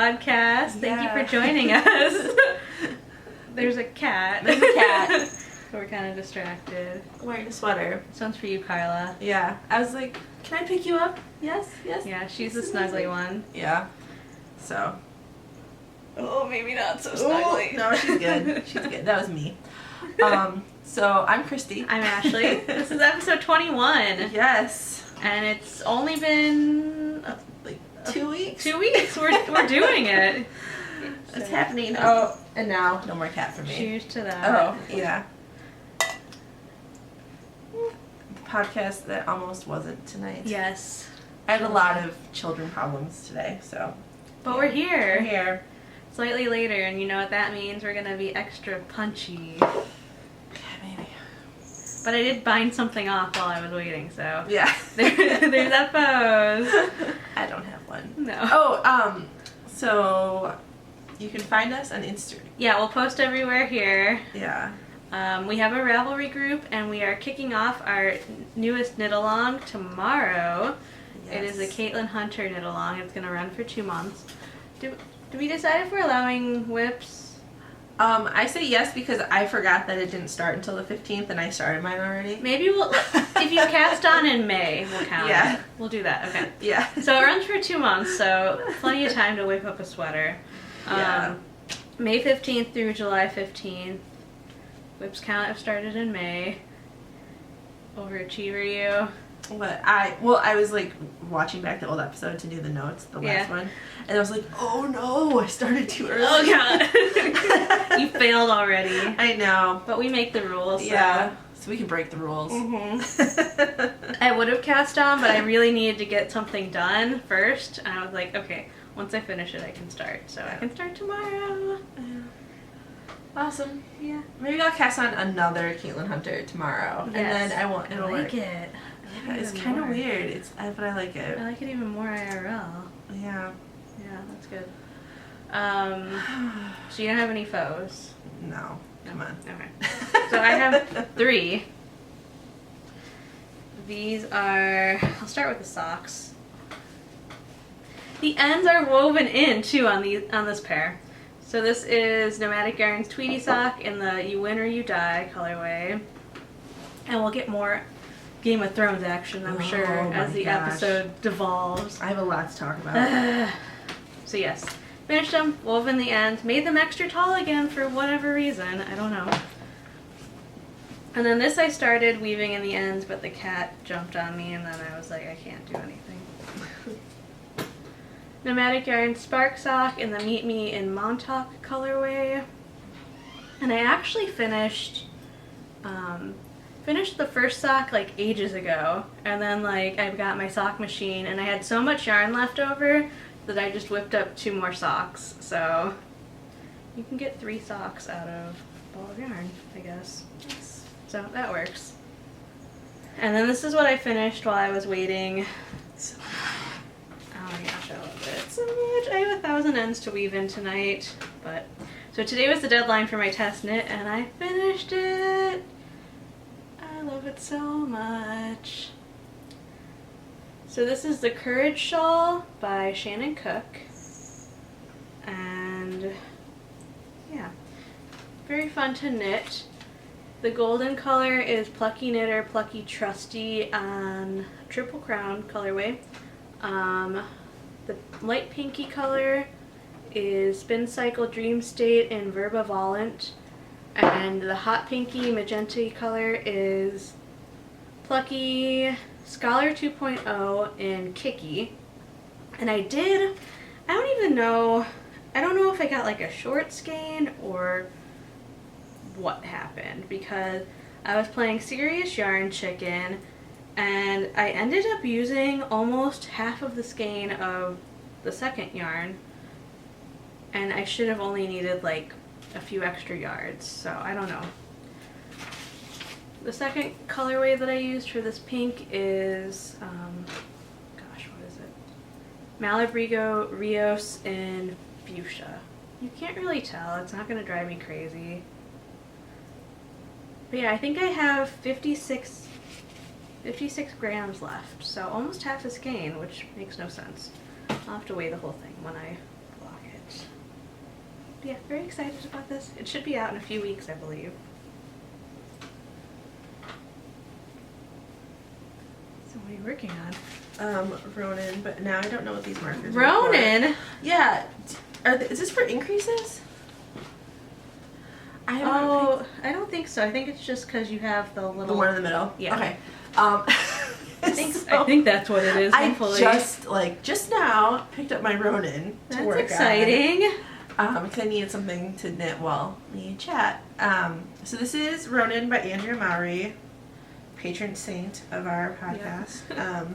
podcast. Thank you for joining us. There's a cat. There's a cat. We're kind of distracted. I'm wearing a sweater. This one's for you, Carla. Yeah. I was like, can I pick you up? Yes, yes. Yeah, she's the snuggly one. Yeah. So. Oh, maybe not so snuggly. No, she's good. She's good. That was me. So I'm Christy. I'm Ashley. This is episode 21. Yes. And it's only been like 2 weeks. 2 weeks. We're doing it. It's happening. Oh, and now no more cat for me. Cheers to that. Oh, yeah. Podcast that almost wasn't tonight. Yes. I had a lot of children problems today, so. But we're here. We're here. Slightly later, and you know what that means? We're gonna be extra punchy. Yeah, maybe. But I did bind something off while I was waiting, so. Yeah. There's that pose. I don't have one. No. Oh, so you can find us on Instagram. Yeah, we'll post everywhere here. Yeah. We have a Ravelry group, and we are kicking off our newest Knitalong tomorrow. Yes. It is a Caitlin Hunter Knitalong. It's going to run for 2 months. Do we decide if we're allowing whips? I say yes because I forgot that it didn't start until the 15th, and I started mine already. Maybe we'll, if you cast on in May, we'll count. Yeah. We'll do that, okay. Yeah. So it runs for 2 months, so plenty of time to whip up a sweater. Yeah. May 15th through July 15th. Whips count have started in May. Overachiever you. But I was like watching back the old episode to do the notes, the last one, and I was like, oh no, I started too early. Oh god. You failed already. I know. But we make the rules. So. Yeah. So we can break the rules. Mm-hmm. I would have cast on, but I really needed to get something done first. And I was like, okay, once I finish it, I can start. So I can start tomorrow. Awesome. Yeah. Maybe I'll cast on another Caitlin Hunter tomorrow, Yes. and then I won't. I It'll like work. it. Yeah, it's kind of weird. But I like it. I like it even more IRL. Yeah. Yeah, that's good. So you don't have any foes? No. Come on. Okay. So I have 3. These are, I'll start with the socks. The ends are woven in too on this pair. So this is Nomadic Yarns Tweety Sock in the You Win or You Die colorway. And we'll get more Game of Thrones action, I'm sure, as the episode devolves. I have a lot to talk about. So yes, finished them, woven the ends, made them extra tall again for whatever reason, I don't know. And then this I started weaving in the ends, but the cat jumped on me, and then I was like, I can't do anything. Nomadic Yarn Spark Sock in the Meet Me in Montauk colorway. And I actually finished the first sock like ages ago, and then like I got my sock machine and I had so much yarn left over that I just whipped up 2 more socks. So you can get 3 socks out of a ball of yarn, I guess. So that works. And then this is what I finished while I was waiting. Oh my gosh, I love it so much. I have 1,000 ends to weave in tonight. But so today was the deadline for my test knit, and I finished it. I love it so much. So this is the Courage Shawl by Shannon Cook. And yeah, very fun to knit. The golden color is Plucky Knitter, Plucky Trusty on Triple Crown colorway. The light pinky color is Spin Cycle Dream State in Verba Volant, and the hot pinky magenta color is Plucky Scholar 2.0 in Kiki. And I don't know if I got like a short skein or what happened, because I was playing Serious Yarn Chicken and I ended up using almost half of the skein of the second yarn, and I should have only needed like a few extra yards, so I don't know. The second colorway that I used for this pink is, gosh, what is it? Malabrigo Rios in Fuchsia. You can't really tell, it's not going to drive me crazy. But yeah, I think I have 56 grams left, so almost half a skein, which makes no sense. I'll have to weigh the whole thing when I block it. yeah, very excited about this. It should be out in a few weeks, I believe. So what are you working on? Ronin, but now I don't know what these markers are Ronin? for. Yeah. Is this for increases? I don't think so. I think it's just because you have the little... The one in the middle? Yeah. Okay. I think that's what it is, hopefully. I just now picked up my Ronin to work on. That's exciting. Because I needed something to knit while we chat. So this is Ronin by Andrea Mowry, patron saint of our podcast. Yeah.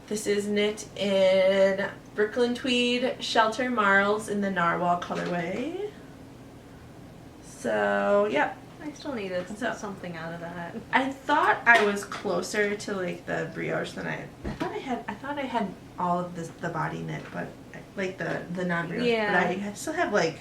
This is knit in Brooklyn Tweed Shelter Marls in the Narwhal colorway. So, yeah. I still needed something out of that. I thought I was closer to like the brioche than I thought I had all of the body knit, but like the non-brioche. Yeah. But I still have like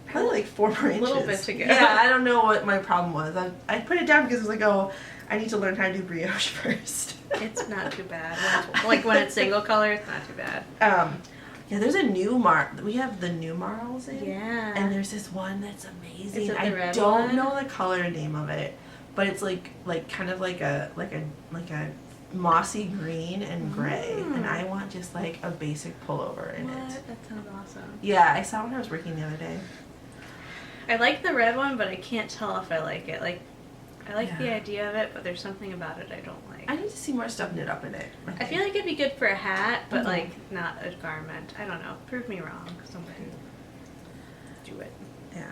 probably like 4 more inches. A little bit to go. Yeah, I don't know what my problem was. I put it down because I was like, oh, I need to learn how to do brioche first. It's not too bad. When it's single color, it's not too bad. Yeah, there's a new we have the new marls in. Yeah. And there's this one that's amazing. Is it the red don't one? know the color name of it, but it's like kind of like a mossy green and gray, and I want just like a basic pullover in it. That sounds awesome. Yeah, I saw when I was working the other day. I like the red one, but I can't tell if I like it. Like, I like the idea of it, but there's something about it I don't like. I need to see more stuff knit up in it. I feel like it'd be good for a hat, but like not a garment. I don't know. Prove me wrong. Somebody do it. Yeah.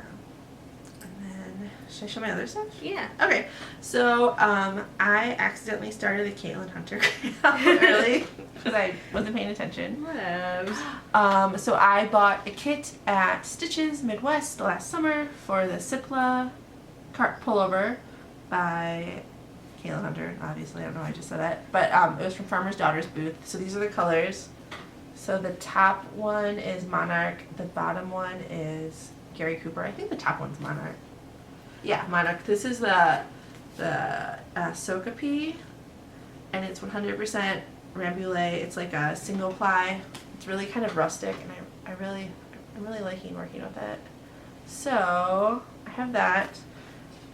And then, should I show my other stuff? Yeah. Okay. So, I accidentally started the Caitlin Hunter KAL early because I wasn't paying attention. Whatevs. So I bought a kit at Stitches Midwest last summer for the Cipla cart pullover by Caitlin Hunter. Obviously, I don't know why I just said that, but it was from Farmer's Daughter's booth. So these are the colors. So the top one is Monarch. The bottom one is Gary Cooper. I think the top one's Monarch. Yeah, Monarch. This is the Socapi, and it's 100% Rambouillet. It's like a single ply. It's really kind of rustic, and I'm really liking working with it. So I have that.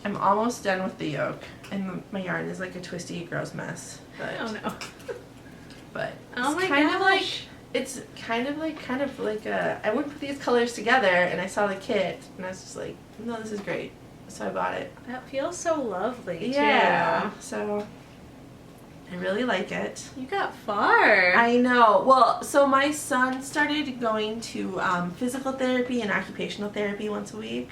I'm almost done with the yoke, and my yarn is like a twisty, gross mess. But, oh no. But oh my gosh. It's kind of like I wouldn't put these colors together, and I saw the kit, and I was just like, no, this is great. So I bought it. That feels so lovely, yeah. too. So I really like it. You got far. I know. Well, so my son started going to physical therapy and occupational therapy once a week.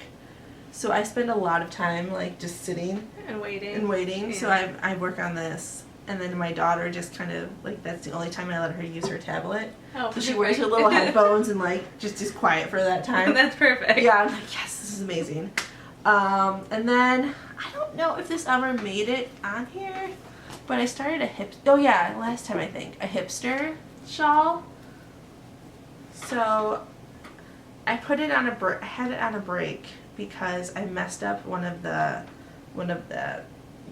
So I spend a lot of time like just sitting and waiting. Yeah. So I work on this. And then my daughter just kind of, like, that's the only time I let her use her tablet. Oh, so she wears her little headphones and, like, just is quiet for that time. That's perfect. Yeah, I'm like, yes, this is amazing. And then, I don't know if this ever made it on here, but I started last time I think, a hipster shawl. So, I put it on I had it on a break because I messed up one of the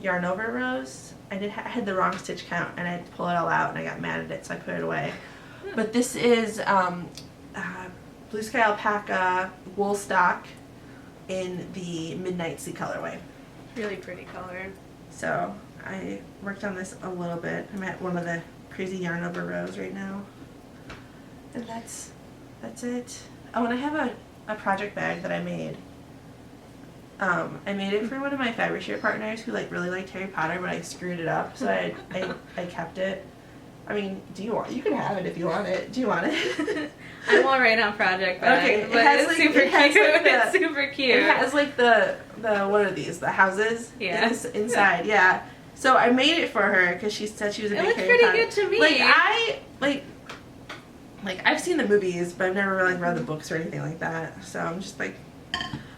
yarn over rows. I had the wrong stitch count, and I had to pull it all out, and I got mad at it, so I put it away. But this is Blue Sky Alpaca wool stock in the Midnight Sea colorway. Really pretty color. So I worked on this a little bit. I'm at one of the crazy yarn over rows right now, and that's it. Oh, and I have a project bag that I made. I made it for one of my Fabershare partners who really liked Harry Potter, but I screwed it up, so I kept it. I mean, you can have it if you want it. Do you want it? I'm all right on project bag, okay, but it's super cute. It's super cute. It has like the what are these? The houses? Yeah. Inside, yeah. So I made it for her because she said she was a big Harry Potter. It looks pretty good to me. Like I've seen the movies, but I've never really read the books or anything like that. So I'm just like.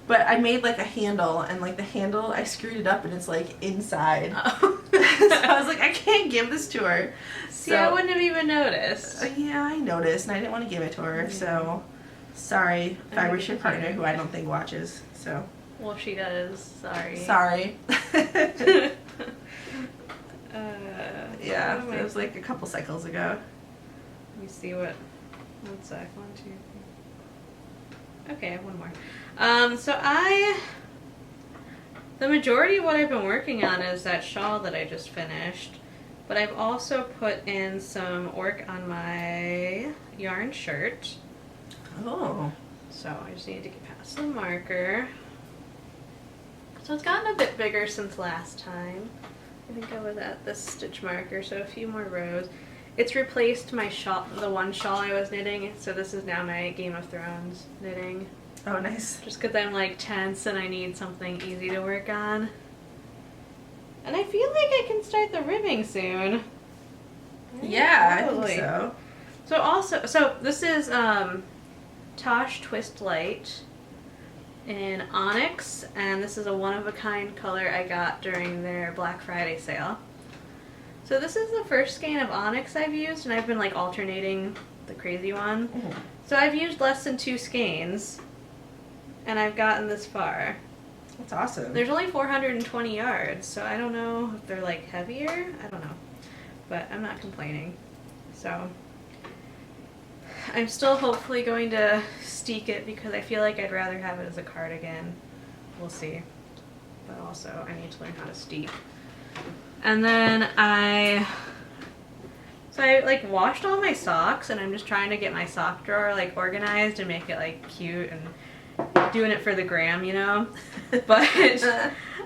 But I made like a handle, and like the handle, I screwed it up, and it's like inside. Oh. So I was like, I can't give this to her. See, I wouldn't have even noticed. Yeah, I noticed, and I didn't want to give it to her. So, sorry, Fabershare partner who I don't think watches. So. Well, if she does, sorry. Sorry. Yeah, it was like a couple cycles ago. Let me see what. 1 sec. 1, 2, 3. Okay, I have one more. The majority of what I've been working on is that shawl that I just finished. But I've also put in some work on my yarn shirt. Oh. So I just need to get past the marker. So it's gotten a bit bigger since last time. I think I was at this stitch marker, so a few more rows. It's replaced my shawl, the one shawl I was knitting, so this is now my Game of Thrones knitting. Oh, nice. Just because I'm like tense and I need something easy to work on. And I feel like I can start the ribbing soon. Yeah, I Probably. think so. So this is Tosh Twist Light in Onyx, and this is a one-of-a-kind color I got during their Black Friday sale. So this is the first skein of Onyx I've used, and I've been like alternating the crazy one. Mm. So I've used less than 2 skeins, and I've gotten this far. That's awesome. There's only 420 yards, so I don't know if they're like heavier. I don't know, but I'm not complaining. So I'm still hopefully going to steek it because I feel like I'd rather have it as a cardigan. We'll see. But also I need to learn how to steek. And then I like washed all my socks, and I'm just trying to get my sock drawer like organized and make it like cute and doing it for the gram, you know? But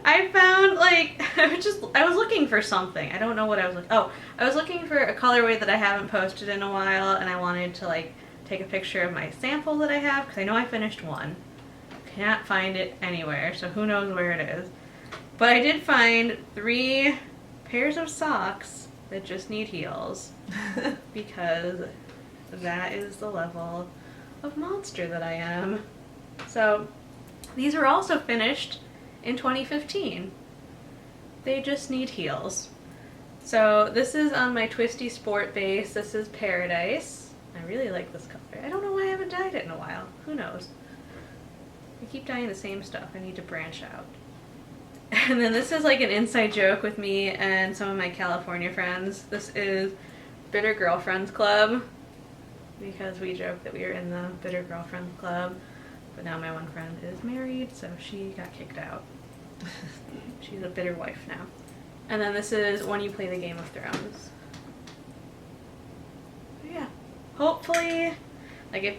I found like I was looking for something. I don't know what I was looking. Oh, I was looking for a colorway that I haven't posted in a while, and I wanted to like take a picture of my sample that I have because I know I finished one. Can't find it anywhere, so who knows where it is. But I did find 3 pairs of socks that just need heels because that is the level of monster that I am. So these were also finished in 2015. They just need heels. So this is on my Twisty Sport base. This is Paradise. I really like this color. I don't know why I haven't dyed it in a while. Who knows? I keep dyeing the same stuff. I need to branch out. And then this is like an inside joke with me and some of my California friends. This is Bitter Girlfriends Club because we joked that we were in the Bitter Girlfriends Club. But now my one friend is married, so she got kicked out. She's a bitter wife now. And then this is When You Play the Game of Thrones. Yeah. Hopefully, like I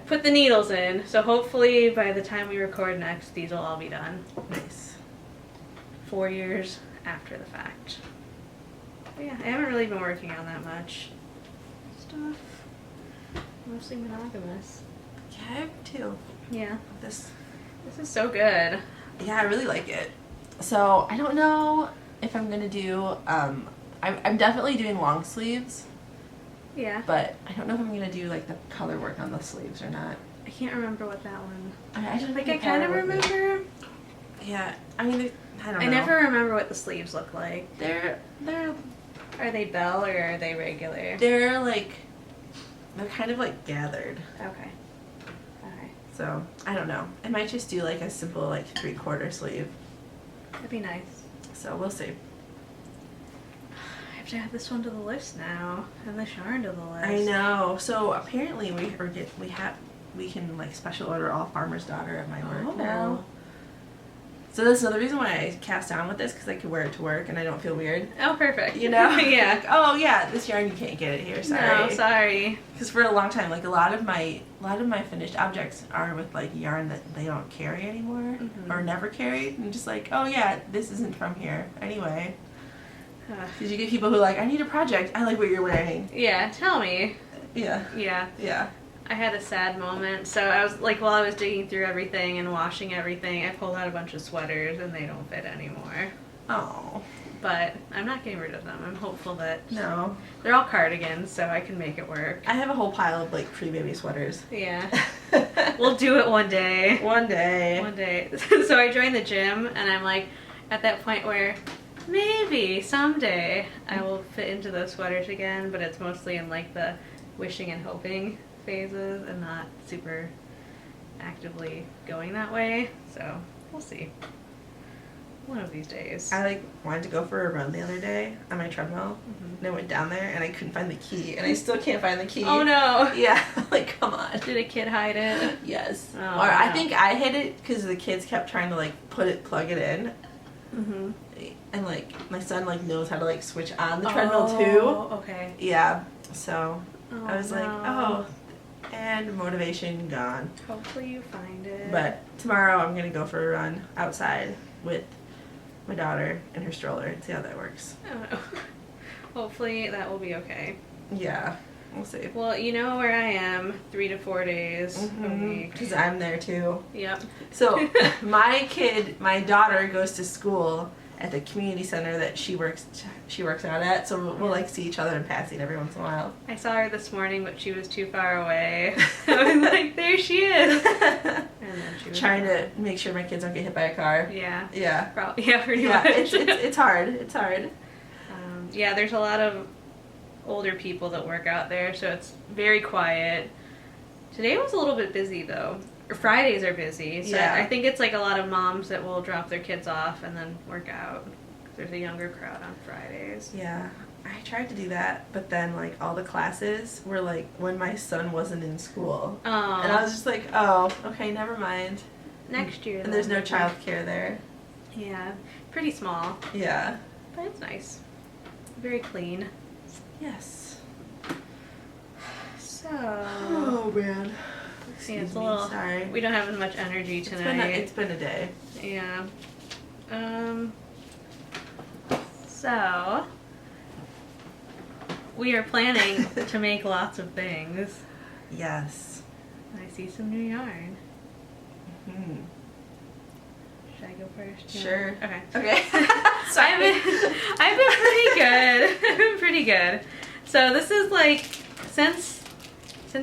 put the needles in, so hopefully by the time we record next, these will all be done. Nice. 4 years after the fact. But yeah, I haven't really been working on that much stuff. Mostly monogamous. Yeah, I have too. Yeah. This is so good. Yeah, I really like it. So I don't know if I'm gonna do. I'm definitely doing long sleeves. Yeah. But I don't know if I'm gonna do like the color work on the sleeves or not. I can't remember what that one. I don't Like think I kind of remember. Yeah, I mean, I don't know. I never remember what the sleeves look like. They're Are they bell or are they regular? they're kind of like gathered. Okay. Okay. So I don't know. I might just do like a simple like 3/4 sleeve. That'd be nice. So we'll see. I have to add this one to the list now, and the yarn to the list. I know. So apparently we can like special order all Farmer's Daughter at my work now. So this is the reason why I cast down with this because I could wear it to work and I don't feel weird. Oh, perfect. You know? Yeah. Like, oh yeah, this yarn you can't get it here. Sorry. No, sorry. Because for a long time, like a lot of my finished objects are with like yarn that they don't carry anymore or never carried, and just like, oh yeah, this isn't from here anyway. Because you get people who are like, I need a project. I like what you're wearing. Yeah, tell me. Yeah. Yeah. Yeah. I had a sad moment. So I was like, while I was digging through everything and washing everything, I pulled out a bunch of sweaters and they don't fit anymore. Oh. But I'm not getting rid of them. I'm hopeful that No. they're all cardigans, so I can make it work. I have a whole pile of like pre-baby sweaters. Yeah. We'll do it one day. One day. One day. So I joined the gym and I'm like at that point where maybe someday I will fit into those sweaters again, but it's mostly in like the wishing and hoping phases and not super actively going that way. So we'll see. One of these days. I like wanted to go for a run the other day on my treadmill, and I went down there and I couldn't find the key, and I still can't find the key. Oh no! Yeah, like come on. Did a kid hide it? Yes. Oh, Or I no. think I hid it because the kids kept trying to like plug it in, Mm-hmm. and like my son like knows how to like switch on the treadmill too. Oh, okay. Yeah. So Oh, I was like, no. oh, and motivation gone. Hopefully you find it. But tomorrow I'm gonna go for a run outside with my daughter and her stroller and see how that works. I don't know. Hopefully that will be okay. Yeah, we'll see. Well, you know where I am 3 to 4 days a week. Because I'm there too. Yep. So my daughter goes to school at the community center that she works out at. So we'll like see each other in passing every once in a while. I saw her this morning, but she was too far away. I was like, there she is. And then she was Trying gone. to make sure my kids don't get hit by a car. Yeah. Yeah. Probably. Yeah, pretty Yeah, much. it's hard. It's hard. Yeah, there's a lot of older people that work out there, so it's very quiet. Today was a little bit busy though. Fridays are busy, so Yeah. I think it's like a lot of moms that will drop their kids off and then work out. There's a younger crowd on Fridays. Yeah, I tried to do that, but then like all the classes were like when my son wasn't in school, Oh, and I was just like, oh, okay, never mind. next year. And there's then. no childcare there. Yeah, pretty small, Yeah. but it's nice. Very clean. Yes. So, Oh man. yeah, Excuse it's a me. little. Sorry. We don't have as much energy tonight. It's been a day. Yeah. So we are planning to make lots of things. Yes. I see some new yarn. Hmm. Should I go first? Sure. Okay. Okay. I've been pretty good. I've been pretty good. So this is like since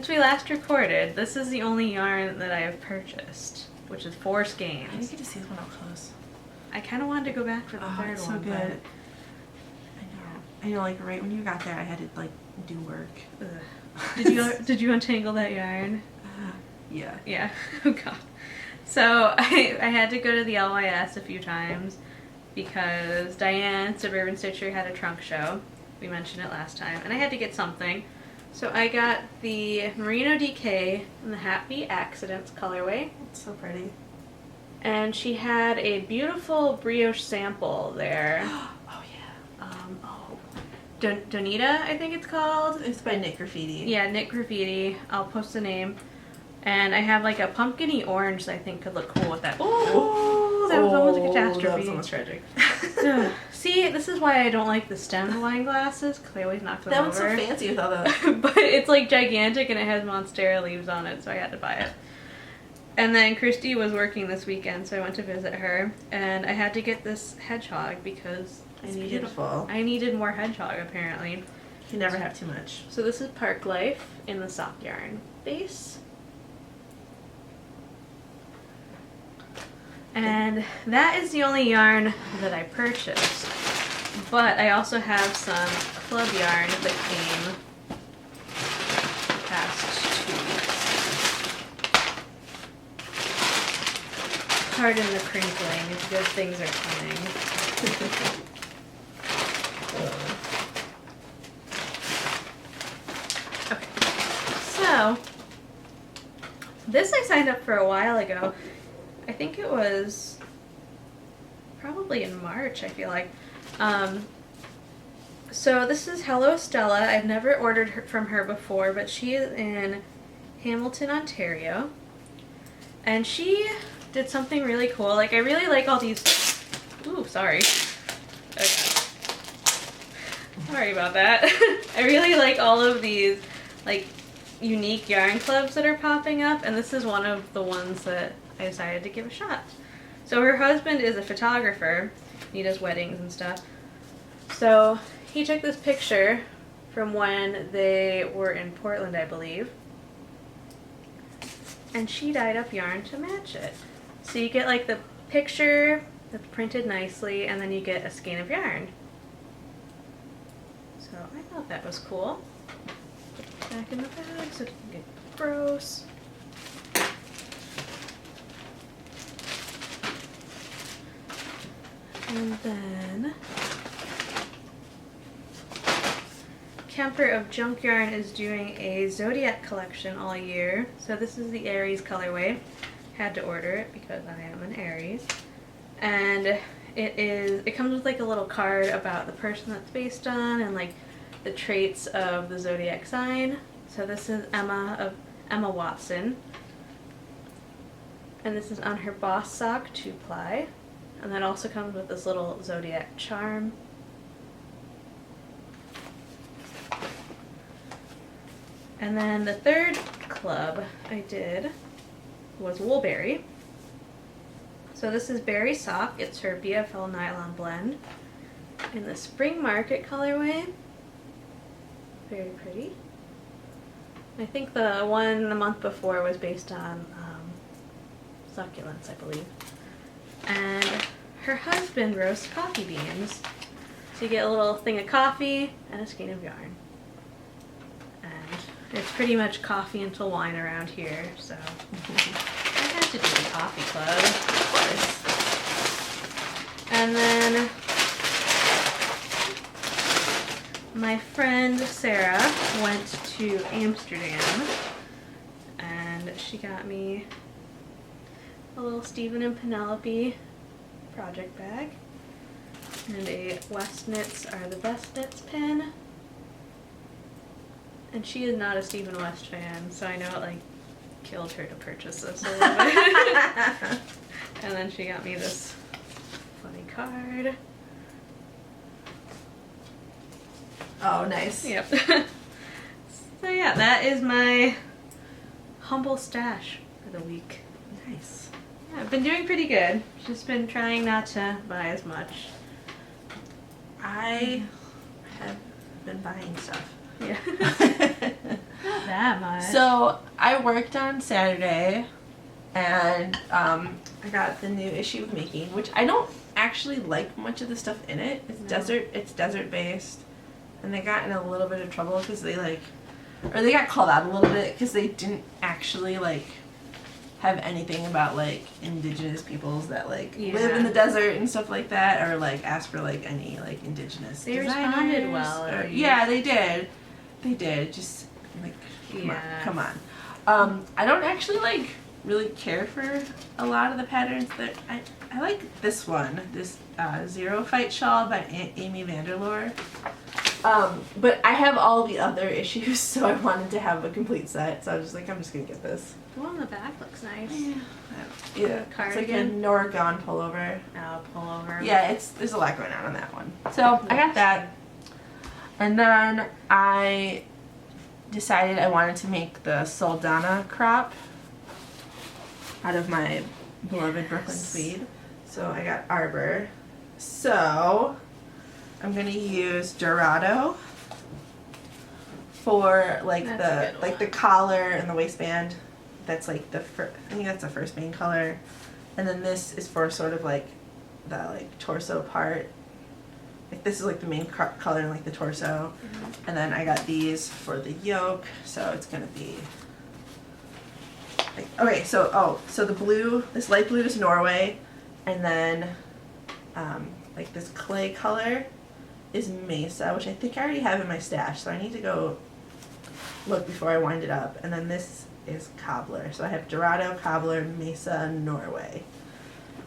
we last recorded, this is the only yarn that I have purchased, which is 4 I didn't skeins. get to see this one up close. I kind of wanted to go back for the Oh, third it's so one, good. but I know, like right when you got there, I had to like do work. ugh. Did you untangle that yarn? Yeah. Yeah. Oh god. So I had to go to the LYS a few times because Diane, Suburban Stitcher, had a trunk show. We mentioned it last time. And I had to get something. So I got the Merino DK in the Happy Accidents colorway. It's so pretty. And she had a beautiful brioche sample there. Oh yeah. Donita, I think it's called. It's by Nick Graffiti. Yeah, Nick Graffiti. I'll post the name. And I have like a pumpkin-y orange that I think could look cool with that. Oh, that was almost a catastrophe. That was almost tragic. Ugh. See, this is why I don't like the stemmed wine glasses, because I always knock them That over. one's so fancy with all the... But it's like gigantic and it has Monstera leaves on it, so I had to buy it. And then Christy was working this weekend, so I went to visit her. And I had to get this hedgehog because It's beautiful. I needed more hedgehog, apparently. You can never have too much. So this is Park Life in the sock yarn base. And that is the only yarn that I purchased. But I also have some club yarn that came the past 2 weeks. Pardon the crinkling, good things are coming. Okay, so this I signed up for a while ago. I think it was probably in March, I feel like. So this is Hello Stella. I've never ordered from her before, but she is in Hamilton, Ontario. And she did something really cool. Like, I really like all these... Ooh, sorry. Okay. Sorry about that. I really like all of these, like, unique yarn clubs that are popping up, and this is one of the ones that I decided to give a shot. So her husband is a photographer. He does weddings and stuff. So he took this picture from when they were in Portland, I believe. And she dyed up yarn to match it. So you get like the picture that's printed nicely, and then you get a skein of yarn. So I thought that was cool. Put it back in the bag so it doesn't get gross. And then Kemper of Junk Yarn is doing a Zodiac collection all year. So this is the Aries colorway. Had to order it because I am an Aries. And it comes with like a little card about the person that's based on and like the traits of the zodiac sign. So this is Emma Watson. And this is on her Boss Sock 2-ply. And that also comes with this little zodiac charm. And then the third club I did was Woolberry. So this is Berry Sock. It's her BFL nylon blend in the Spring Market colorway. Very pretty. I think the one the month before was based on succulents, I believe. And her husband roasts coffee beans. So you get a little thing of coffee and a skein of yarn. And it's pretty much coffee until wine around here, so I had to do the coffee club, of course. And then my friend Sarah went to Amsterdam and she got me a little Stephen and Penelope project bag and a West Knits Are the Best Knits pin. And she is not a Stephen West fan, so I know it like killed her to purchase this a little bit. And then she got me this funny card. Oh, nice. Yep. So yeah, that is my humble stash for the week. Nice. Yeah, I've been doing pretty good. Just been trying not to buy as much. I have been buying stuff. Yeah. Not that much. So I worked on Saturday and I got the new issue of Making, which I don't actually like much of the stuff in it. It's desert based, and they got in a little bit of trouble because they got called out a little bit because they didn't actually like have anything about like indigenous peoples that like live in the desert and stuff like that, or like ask for like any like indigenous They designers. responded well. Yeah, they did. They did. Just like come on. I don't actually like really care for a lot of the patterns that I like this one, this Zero Fight shawl by Amy Vanderloor. But I have all the other issues, so I wanted to have a complete set. So I was just like, I'm just gonna get this. The one on the back looks nice. Yeah, Cardigan. it's like a Nora Gone pullover. Oh, pullover. Yeah, there's a lot going on that one. So I got that, and then I decided I wanted to make the Soldana crop out of my beloved Brooklyn tweed. So I got Arbor. So I'm gonna use Dorado for like the collar and the waistband. That's like I think that's the first main color, and then this is for sort of like the like torso part. Like this is like the main color in like the torso, and then I got these for the yoke. So it's gonna be like, okay. So the blue, this light blue is Norway, and then like this clay color is Mesa, which I think I already have in my stash. So I need to go look before I wind it up. And then this is Cobbler. So I have Dorado, Cobbler, Mesa, Norway.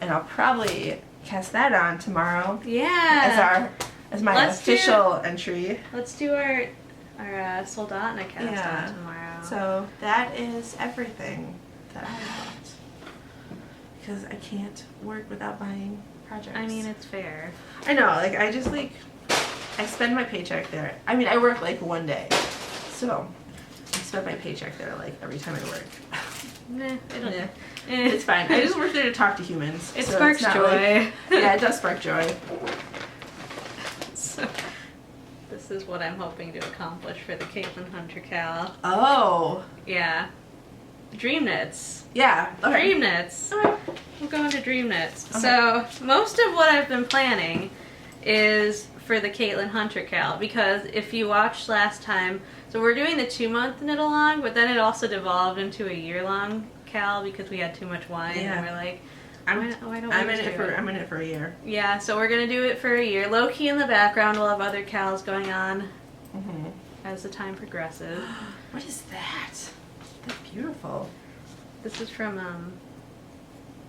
And I'll probably cast that on tomorrow. Yeah. As my official entry. Let's do our Soldana cast on tomorrow. So that is everything that I bought. Because I can't work without buying projects. I mean, it's fair. I know, like I just like I spend my paycheck there. I mean, I work like one day. So I spend my paycheck there like every time I work. It's fine. I just work there to talk to humans. It sparks joy. Yeah, it does spark joy. So, this is what I'm hoping to accomplish for the Caitlin Hunter KAL. Oh. Yeah. Dream Knits. Yeah. Okay. Dream Knits. Okay. We're going to Dream Knits. Okay. So most of what I've been planning is for the Caitlin Hunter KAL, because if you watched last time, so we're doing the 2-month knit-along, but then it also devolved into a year-long KAL because we had too much wine, and we're like, I'm why don't I'm we in just it do for I'm in it for a year. Yeah, so we're gonna do it for a year. Low key in the background, we'll have other KALs going on as the time progresses. What is that? That's beautiful. This is from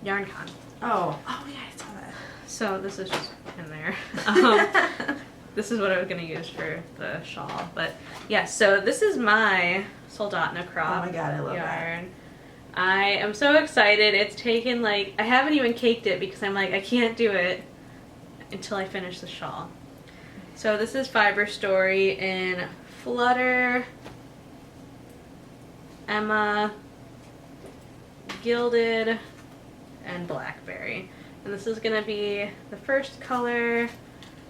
YarnCon. Oh yeah, I saw that. So this is just in there. This is what I was gonna use for the shawl, but yeah. So this is my Soldotna crop. Oh my god, I love yarn. I am so excited. It's taken like, I haven't even caked it because I'm like, I can't do it until I finish the shawl. So this is Fiber Story in Flutter, Emma, Gilded, and Blackberry. And this is gonna be the first color.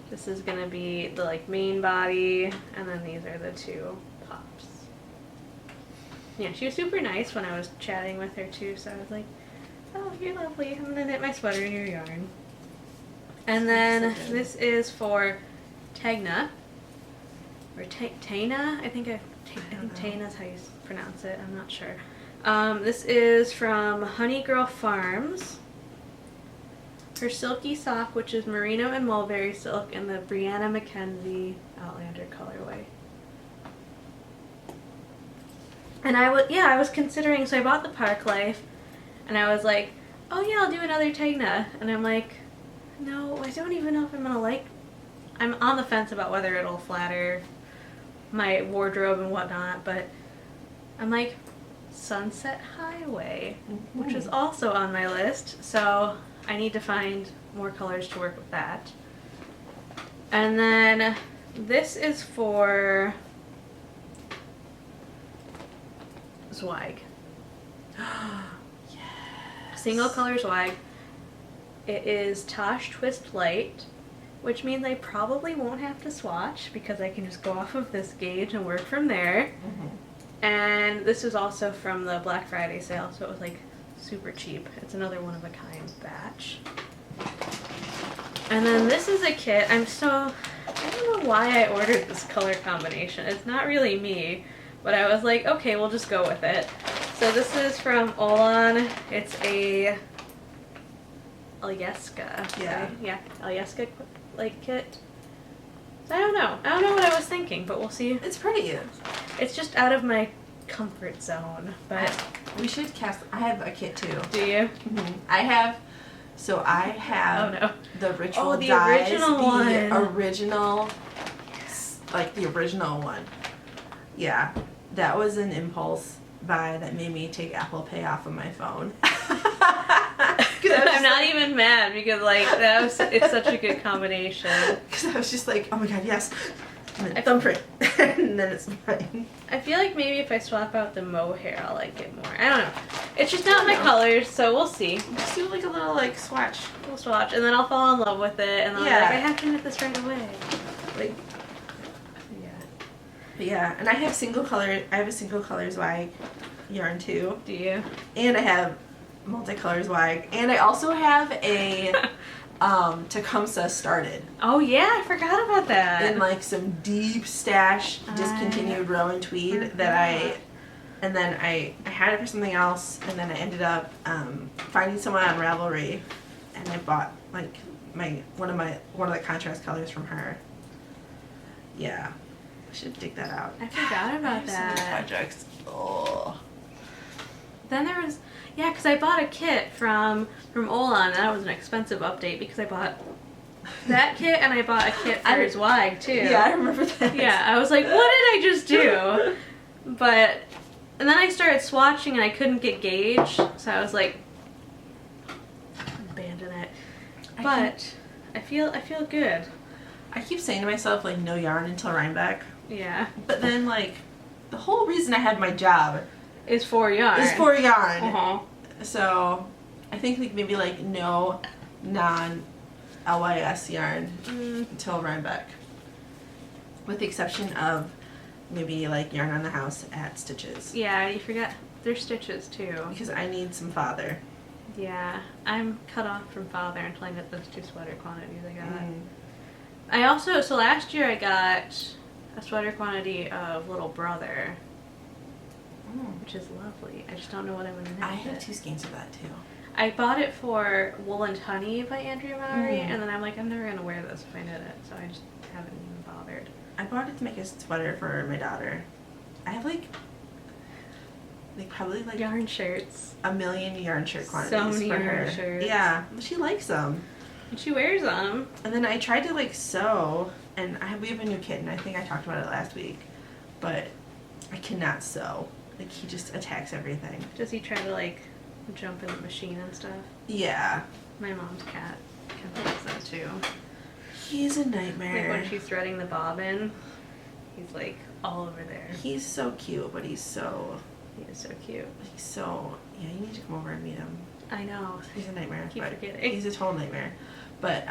This is gonna be the like main body, and then these are the two pops. Yeah, she was super nice when I was chatting with her too, so I was like, oh, you're lovely. I'm gonna knit my sweater in your yarn. And then So this is for Tegna, or Taina. I think Taina's how you pronounce it. I'm not sure. This is from Honey Girl Farms. Her silky sock, which is merino and mulberry silk, and the Brianna Mackenzie Outlander colorway. And I was considering, so I bought the Park Life, and I was like, oh yeah, I'll do another Tegna. And I'm like, no, I don't even know if I'm gonna like, I'm on the fence about whether it'll flatter my wardrobe and whatnot, but I'm like, Sunset Highway, which is also on my list, so I need to find more colors to work with that. And then this is for Zweig. Yes. Single color Zweig. It is Tosh Twist Light, which means I probably won't have to swatch because I can just go off of this gauge and work from there. And this is also from the Black Friday sale, so it was like super cheap. It's another one of a kind batch. And then this is a kit. I don't know why I ordered this color combination. It's not really me, but I was like, okay, we'll just go with it. So this is from Olan. It's a Alyeska. Yeah. Right? Yeah, Alyeska like kit. I don't know. I don't know what I was thinking, but we'll see. It's pretty. It's just out of my comfort zone, but We should cast. I have a kit too. do you? I have. So I have Oh no. the ritual Oh, the dyes, original one. original, like the original one. Yeah, that was an impulse buy that made me take Apple Pay off of my phone. I'm not even mad because like it's such a good combination. Because I was just like, oh my god, yes. And then thumbprint, and then it's mine. I feel like maybe if I swap out the mohair, I'll like it more. I don't know. It's just not my colors, so we'll see. Just do like a little like swatch. We'll swatch, and then I'll fall in love with it, and then I'll be like, I have to knit this right away. Like, Yeah. but yeah, and I have single color. I have a single color Zweig yarn too, Do you? and I have multicolor Zweig, and I also have a Tecumseh started Oh yeah, I forgot about that. in like some deep stash discontinued row and tweed that and then I had it for something else, and then I ended up finding someone on Ravelry, and I bought like one of the contrast colors from her. Yeah, I should dig that out. I forgot about I have so many that. projects. Oh. Then there was, yeah, because I bought a kit from Olan, and that was an expensive update because I bought that kit and I bought a kit for Zweig too. Yeah, I remember that. Yeah, I was like, what did I just do? But, and then I started swatching and I couldn't get gauge, so I was like, abandon it. But I feel good. I keep saying to myself, like, no yarn until Rhinebeck. Yeah. But then, like, the whole reason I had my job Is for yarn. is for yarn. Uh-huh. So, I think like maybe like no non-LYS yarn until Rhinebeck. With the exception of maybe like yarn on the house at Stitches. Yeah, you forgot there's stitches too. Because I need some father. Yeah, I'm cut off from father until I knit those 2 sweater quantities I got. I also, so last year I got a sweater quantity of Little Brother, which is lovely. I just don't know what I'm going to knit I with have it. 2 skeins of that too. I bought it for Wool and Honey by Andrea Mowry, Mm. and then I'm like, I'm never going to wear this if I knit it, so I just haven't even bothered. I bought it to make a sweater for my daughter. I have like probably like Yarn shirts. a million yarn shirt quantities So many for yarn her. shirts. Yeah, she likes them. And she wears them. And then I tried to like sew, and we have a new kitten. I think I talked about it last week, but I cannot sew. Like he just attacks everything. Does he try to like jump in the machine and stuff? Yeah. My mom's cat does that too. He's a Like nightmare. when she's threading the bobbin, he's like all over there. He's so cute, but he's so He is so cute. yeah, you need to come over and meet him. I know. He's a nightmare. Keep but forgetting. He's a total nightmare. But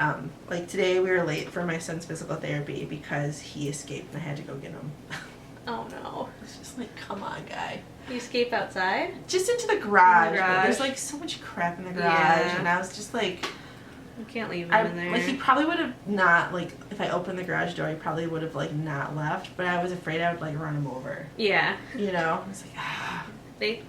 like today we were late for my son's physical therapy because he escaped and I had to go get him. Oh no. It's just like, come on, guy. You escape outside? Just into the garage. In the but garage. There's like so much crap in the garage, Yeah. and I was just like, You can't leave him in there. like he probably would have not like if I opened the garage door, he probably would have like not left. But I was afraid I would like run him over. Yeah. You know, I was like, ah. They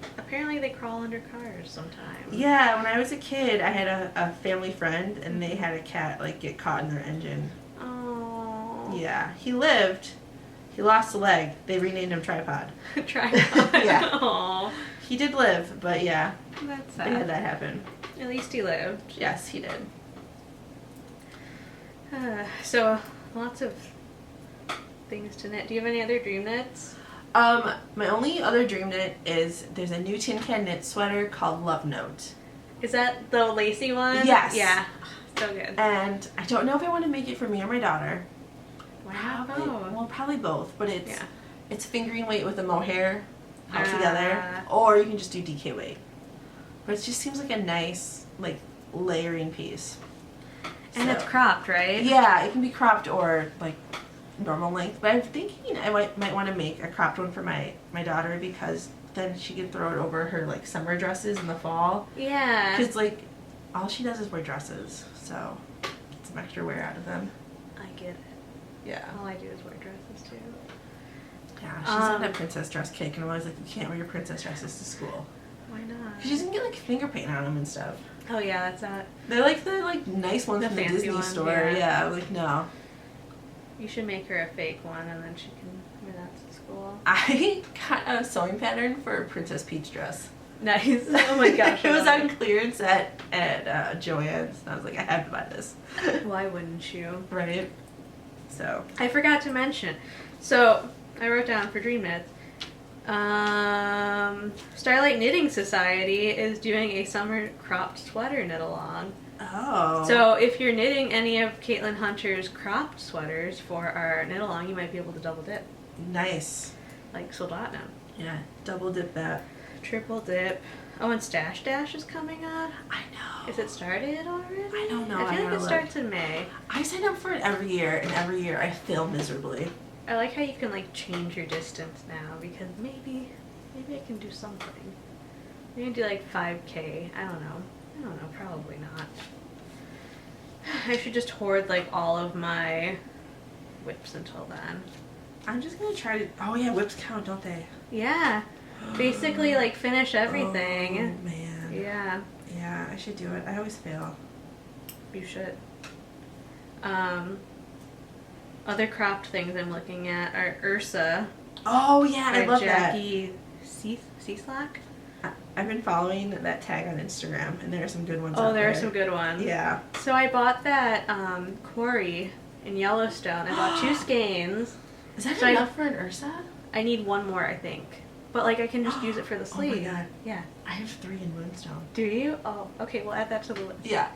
crawl under cars sometimes. Yeah, when I was a kid, I had a family friend, and they had a cat like get caught in their engine. Oh. Yeah, he lived. He lost a leg. They renamed him Tripod. Tripod. Yeah. Aw. He did live, but yeah, That's they had sad. that happen. At least he lived. Yes, he did. So, lots of things to knit. Do you have any other dream knits? My only other dream knit is there's a new Tin Can Knit sweater called Love Note. Is that the lacy one? Yes. Yeah. So good. And I don't know if I want to make it for me or my daughter. Why not Probably, both? well, probably both, but Yeah. it's fingering weight with a mohair held together, Ah. or you can just do DK weight. But it just seems like a nice, like, layering piece. And So- it's cropped, right? Yeah, it can be cropped or, like, normal length. But I'm thinking I might want to make a cropped one for my daughter because then she can throw it over her, like, summer dresses in the fall. Yeah. Because, like, all she does is wear dresses, so get some extra wear out of them. I get it. Yeah. All I do is wear dresses too. Yeah, she's on a princess dress kick, and I'm always like, you can't wear your princess dresses to school. Why not? She doesn't get, like, finger paint on them and stuff. Oh yeah, that's that. They're, like, the, like, nice ones The from the fancy Disney ones, store. yeah. Yeah, like, no. You should make her a fake one and then she can wear that to school. I got a sewing pattern for a Princess Peach dress. Nice. Oh my gosh. It I was love on clearance at Joann's, and I was like, I have to buy this. Why wouldn't you? Right? So. I forgot to mention. So I wrote down for Dream Knits. Starlight Knitting Society is doing a summer cropped sweater knit along. Oh. So if you're knitting any of Caitlin Hunter's cropped sweaters for our knit along, you might be able to double dip, Nice. like Soldotna. Yeah, double dip that. Triple dip. Oh, and Stash Dash is coming up. I know. Is it started already? I don't know. I feel like gotta it look. starts in May. I sign up for it every year, and every year I fail miserably. I like how you can like change your distance now because maybe I can do something. Maybe do like 5K. I don't know. Probably not. I should just hoard like all of my whips until then. I'm just gonna try to. Oh yeah, whips count, don't they? Yeah. Basically like finish everything. Oh man. Yeah. Yeah, I should do it. I always fail. You should. Other cropped things I'm looking at are Ursa Oh yeah, I by love Jackie Cieslak. that. I've been following that tag on Instagram, and there are some good ones. Oh, out there are there. some good ones. Yeah. So I bought that quarry in Yellowstone. I bought 2 skeins. Is that So enough for an Ursa? I need 1 more, I think. But like I can just use it for the Oh my sleeve. God. Yeah. I have 3 in Moonstone. Do you? Oh, okay. We'll add that to the list. Yeah.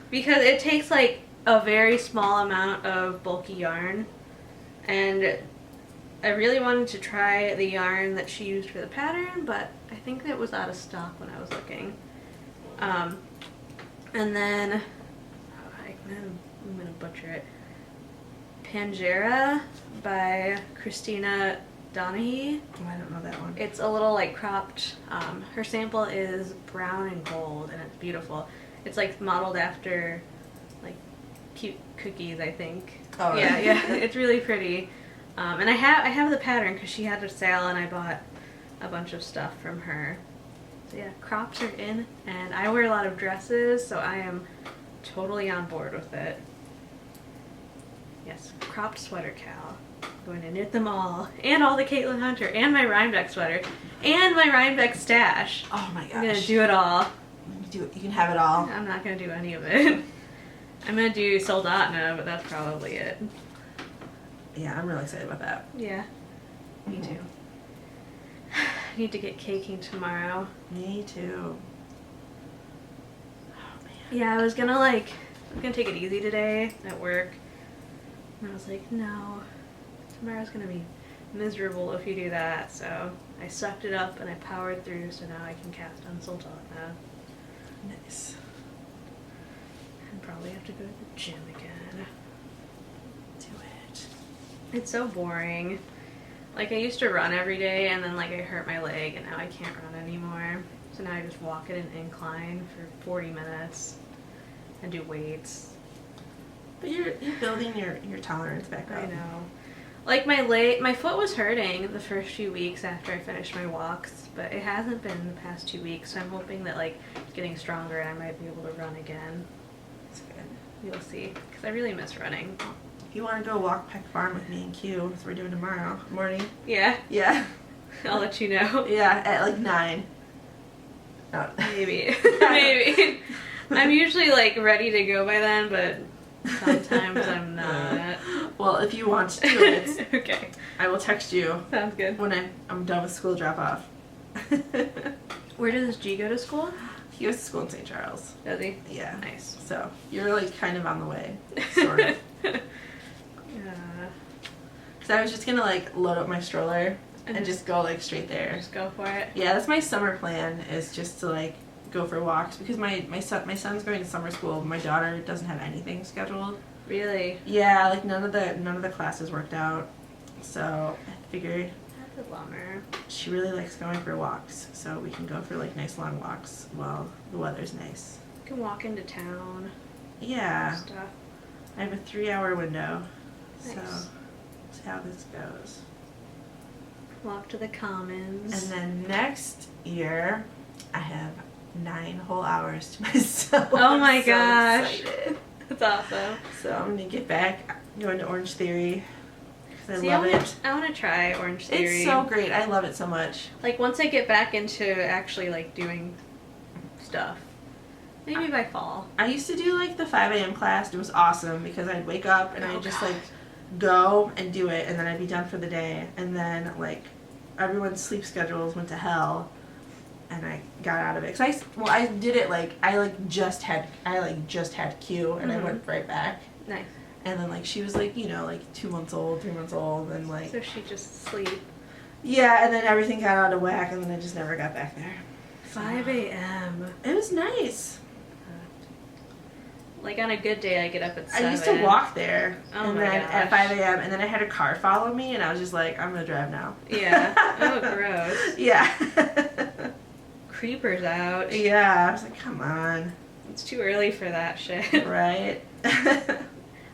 Because it takes like a very small amount of bulky yarn, and I really wanted to try the yarn that she used for the pattern, but I think it was out of stock when I was looking. And then I'm gonna butcher it. Pangera by Christina Donahue. Oh, I don't know that one. It's a little like cropped. Her sample is brown and gold, and it's beautiful. It's like modeled after like cute cookies, I think. Oh, really? Yeah. It's really pretty. And I have the pattern because she had a sale, and I bought a bunch of stuff from her. Yeah, crops are in, and I wear a lot of dresses, so I am totally on board with it. Yes, cropped sweater Cal. I'm going to knit them all, and all the Caitlin Hunter, and my Rhinebeck sweater, and my Rhinebeck stash. Oh my gosh. I'm gonna do it all. You can have it all. I'm not gonna do any of it. I'm gonna do Soldotna, but that's probably it. Yeah, I'm really excited about that. Yeah, me too. I need to get caking tomorrow. Me too. Oh man. Yeah, I was gonna take it easy today at work. And I was like, no, tomorrow's gonna be miserable if you do that. So I sucked it up and I powered through, so now I can cast on Soldotna. Nice. And probably have to go to the gym again. Do it. It's so boring. Like, I used to run every day, and then, like, I hurt my leg, and now I can't run anymore. So now I just walk at an incline for 40 minutes and do weights. But you're building your tolerance back up. I know. Like, my foot was hurting the first few weeks after I finished my walks, but it hasn't been the past 2 weeks, so I'm hoping that, like, it's getting stronger and I might be able to run again. That's good. You'll see, because I really miss running. If you want to go walk Peck Farm with me and Q, that's what we're doing tomorrow morning. Yeah? Yeah. I'll let you know. Yeah, at like 9. Oh. Maybe. Maybe. I'm usually, like, ready to go by then, but sometimes I'm not. Well, if you want to do it, Okay. I will text you Sounds good. when I'm done with school drop-off. Where does G go to school? He goes to school in St. Charles. Does he? Yeah. Nice. So, you're like kind of on the way, sort of. Because I was just going to like load up my stroller and just go like straight there. Just go for it. Yeah, that's my summer plan, is just to like go for walks, because my son's going to summer school. My daughter doesn't have anything scheduled. Really? Yeah, like none of the classes worked out. So I figured That's a bummer. she really likes going for walks, so we can go for like nice long walks while the weather's nice. You can walk into town. Yeah, Stuff. I have a 3-hour window, Nice. so see how this goes. Walk to the commons. And then next year, I have 9 whole hours to myself. Oh my I'm gosh. So excited. That's awesome. So I'm gonna get back, going to Orange Theory, because I See, love it. I want to try Orange Theory. It's so great. I love it so much. Like, once I get back into actually, like, doing stuff. Maybe by fall. I used to do like the 5 a.m. class. It was awesome because I'd wake up and Oh, I'd just gosh. like go and do it, and then I'd be done for the day. And then like everyone's sleep schedules went to hell, and I got out of it. Cause I did it like I just had Q, and I went right back. Nice. And then like she was like 2 months old, 3 months old, and like So she just sleep. yeah, and then everything got out of whack, and then I just never got back there. 5 a.m. It was nice. Like, on a good day, I get up at 7. I used to walk there, Oh and my then at gosh. 5 a.m., and then I had a car follow me, and I was just like, I'm gonna drive now. Yeah. Oh, gross. Yeah. Creepers out. Yeah, I was like, come on. It's too early for that shit. Right?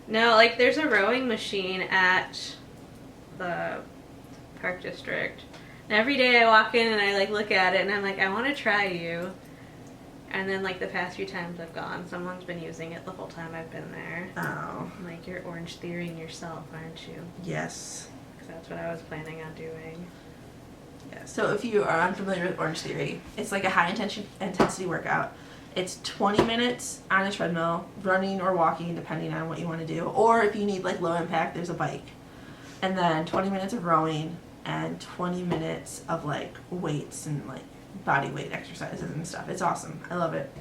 No, like, there's a rowing machine at the park district. And every day I walk in and I, like, look at it and I'm like, I want to try you. And then, like, the past few times I've gone, someone's been using it the whole time I've been there. Oh, I'm like, you're Orange Theorying yourself, aren't you? yes. Because that's what I was planning on doing. Yeah. So if you are unfamiliar with Orange Theory, it's like a high intensity workout. It's 20 minutes on a treadmill, running or walking, depending on what you want to do. Or if you need like low impact, there's a bike. And then 20 minutes of rowing and 20 minutes of like weights and like body weight exercises and stuff. It's awesome. I love it.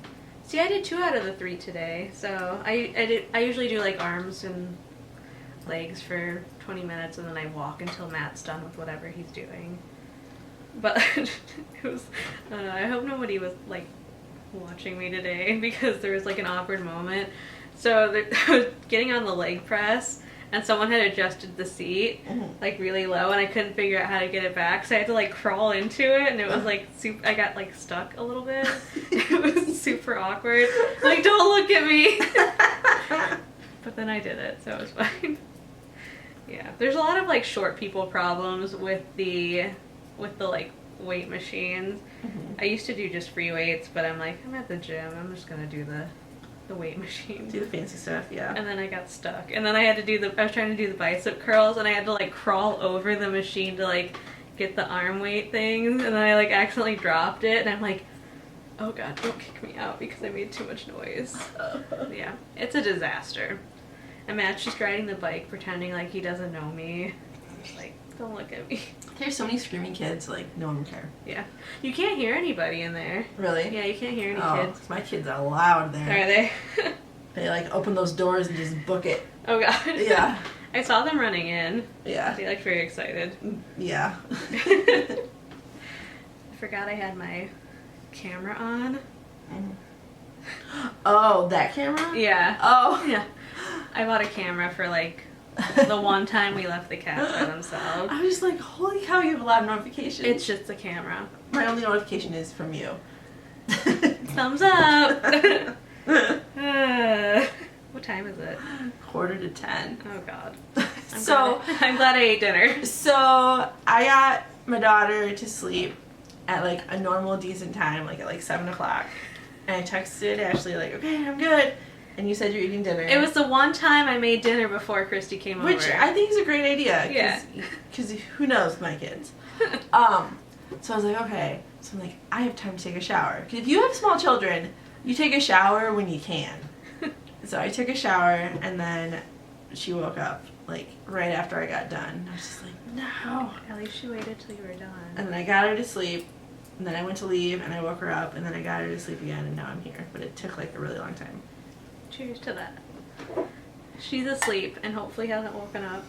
See, I did 2 out of the 3 today. So I usually do like arms and legs for 20 minutes and then I walk until Matt's done with whatever he's doing. But it was, I hope nobody was like watching me today because there was like an awkward moment. So I was getting on the leg press and someone had adjusted the seat like really low and I couldn't figure out how to get it back, so I had to like crawl into it and it was like I got like stuck a little bit. It was super awkward. Like, don't look at me. But then I did it, so it was fine. Yeah, there's a lot of like short people problems with the like weight machines. Mm-hmm. I used to do just free weights, but I'm like, I'm at the gym. I'm just gonna do the weight machine. Do the fancy stuff, yeah. And then I got stuck. And then I had to do I was trying to do the bicep curls, and I had to like crawl over the machine to like get the arm weight things, and then I like accidentally dropped it, and I'm like, oh god, don't kick me out because I made too much noise. Yeah, it's a disaster. And Matt's just riding the bike pretending like he doesn't know me. Like, don't look at me. There's so many screaming kids, like, no one will care. Yeah. You can't hear anybody in there. Really? Yeah, you can't hear any kids. My kids are loud there. Are they? They, like, open those doors and just book it. Oh god. Yeah. I saw them running in. Yeah. They looked very excited. Yeah. I forgot I had my camera on. Oh, that camera? Yeah. Oh. Yeah. I bought a camera for like the one time we left the cats by themselves. I was just like, holy cow, you have a lot of notifications. It's just a camera. My only notification is from you. Thumbs up! What time is it? 9:45. Oh god. I'm glad I ate dinner. So I got my daughter to sleep at like a normal decent time, like at like 7 o'clock. And I texted Ashley like, okay, I'm good. And you said you're eating dinner. It was the one time I made dinner before Christy came over. Which I think is a great idea. Yeah. Because who knows with my kids. So I was like, okay. So I'm like, I have time to take a shower. Because if you have small children, you take a shower when you can. So I took a shower, and then she woke up like right after I got done. I was just like, no. At least she waited till you were done. And then I got her to sleep, and then I went to leave, and I woke her up, and then I got her to sleep again, and now I'm here. But it took like a really long time. Cheers to that. She's asleep and hopefully hasn't woken up.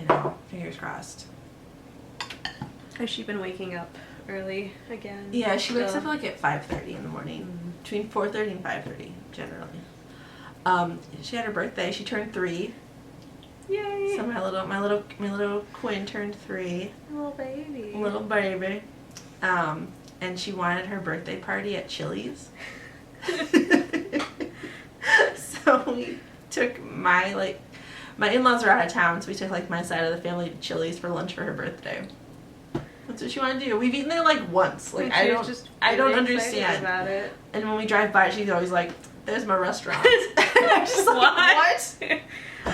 I know. Fingers crossed. Has she been waking up early again? Yeah, she wakes still? up like at 5:30 in the morning. Between 4:30 and 5:30 generally. She had her birthday. She turned 3. Yay! So my little Quinn turned 3. Little baby. Little baby. And she wanted her birthday party at Chili's. So we took my in-laws are out of town, so we took like my side of the family to Chili's for lunch for her birthday. That's what she wanted to do. We've eaten there like once. Like I don't understand. About it. And when we drive by, she's always like, "There's my restaurant." I'm just like, what?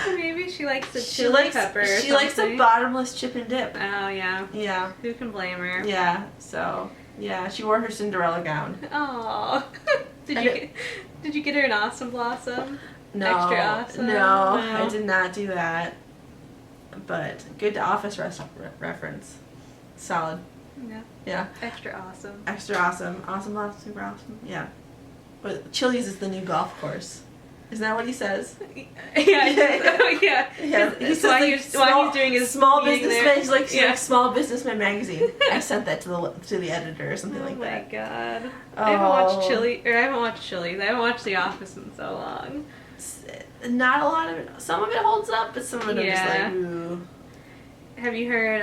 Maybe she likes the chili pepper. She likes the bottomless chip and dip. Oh yeah. Yeah. Who can blame her? Yeah. So yeah, she wore her Cinderella gown. Aww. Did you get her an Awesome Blossom? No. Extra awesome? No, I did not do that. But good Office reference. Solid. Yeah. Yeah. Extra awesome. Extra awesome. Awesome blossom, super awesome. Yeah. But Chili's is the new golf course. Isn't that what he says? Yeah. Yeah. He says why he's doing his small meeting businessman. there. He's like Small Businessman magazine. I sent that to the editor or something like that. Oh my god. Oh. I haven't watched Chili's. I haven't watched The Office in so long. Not a lot of it. Some of it holds up, but some of it I'm just like, ooh. Have you heard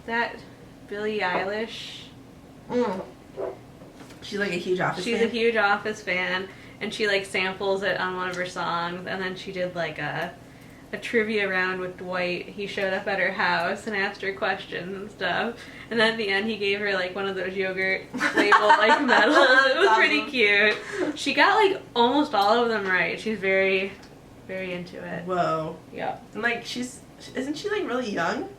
that Billie Eilish? She's like a huge Office fan. She's a huge Office fan, and she like samples it on one of her songs, and then she did like a trivia round with Dwight. He showed up at her house and asked her questions and stuff, and then at the end he gave her like one of those yogurt label like medals. It was pretty cute. She got like almost all of them right. She's very, very into it. Whoa. Yeah. And like isn't she like really young?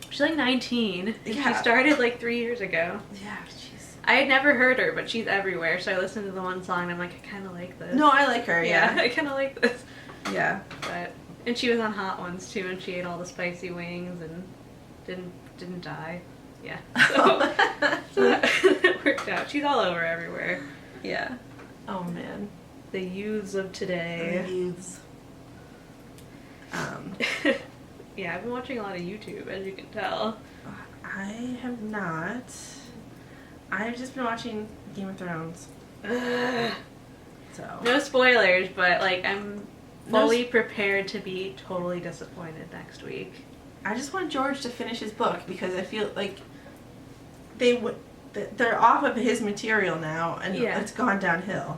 She's like 19. Yeah. She started like 3 years ago. Yeah, jeez. I had never heard her, but she's everywhere. So I listened to the one song and I'm like, I kind of like this. No, I like her. Yeah. I kind of like this. Yeah. And she was on Hot Ones too, and she ate all the spicy wings and didn't die. Yeah. So that worked out. She's all over everywhere. Yeah. Oh man. The youths of today. The youths. Yeah, I've been watching a lot of YouTube, as you can tell. I have not. I've just been watching Game of Thrones. So. No spoilers, but like I'm fully prepared to be totally disappointed next week. I just want George to finish his book because I feel like they're off of his material now and it's gone downhill.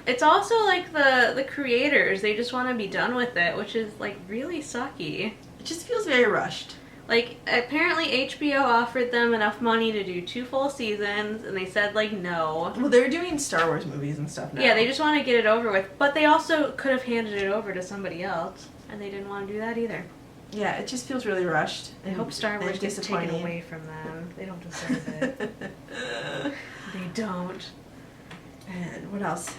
It's also like the creators, they just want to be done with it, which is like really sucky. It just feels very rushed. Like, apparently HBO offered them enough money to do 2 full seasons, and they said, like, no. Well, they're doing Star Wars movies and stuff now. Yeah, they just want to get it over with. But they also could have handed it over to somebody else, and they didn't want to do that either. Yeah, it just feels really rushed. I hope Star Wars gets taken away from them. They don't deserve it. They don't. And what else?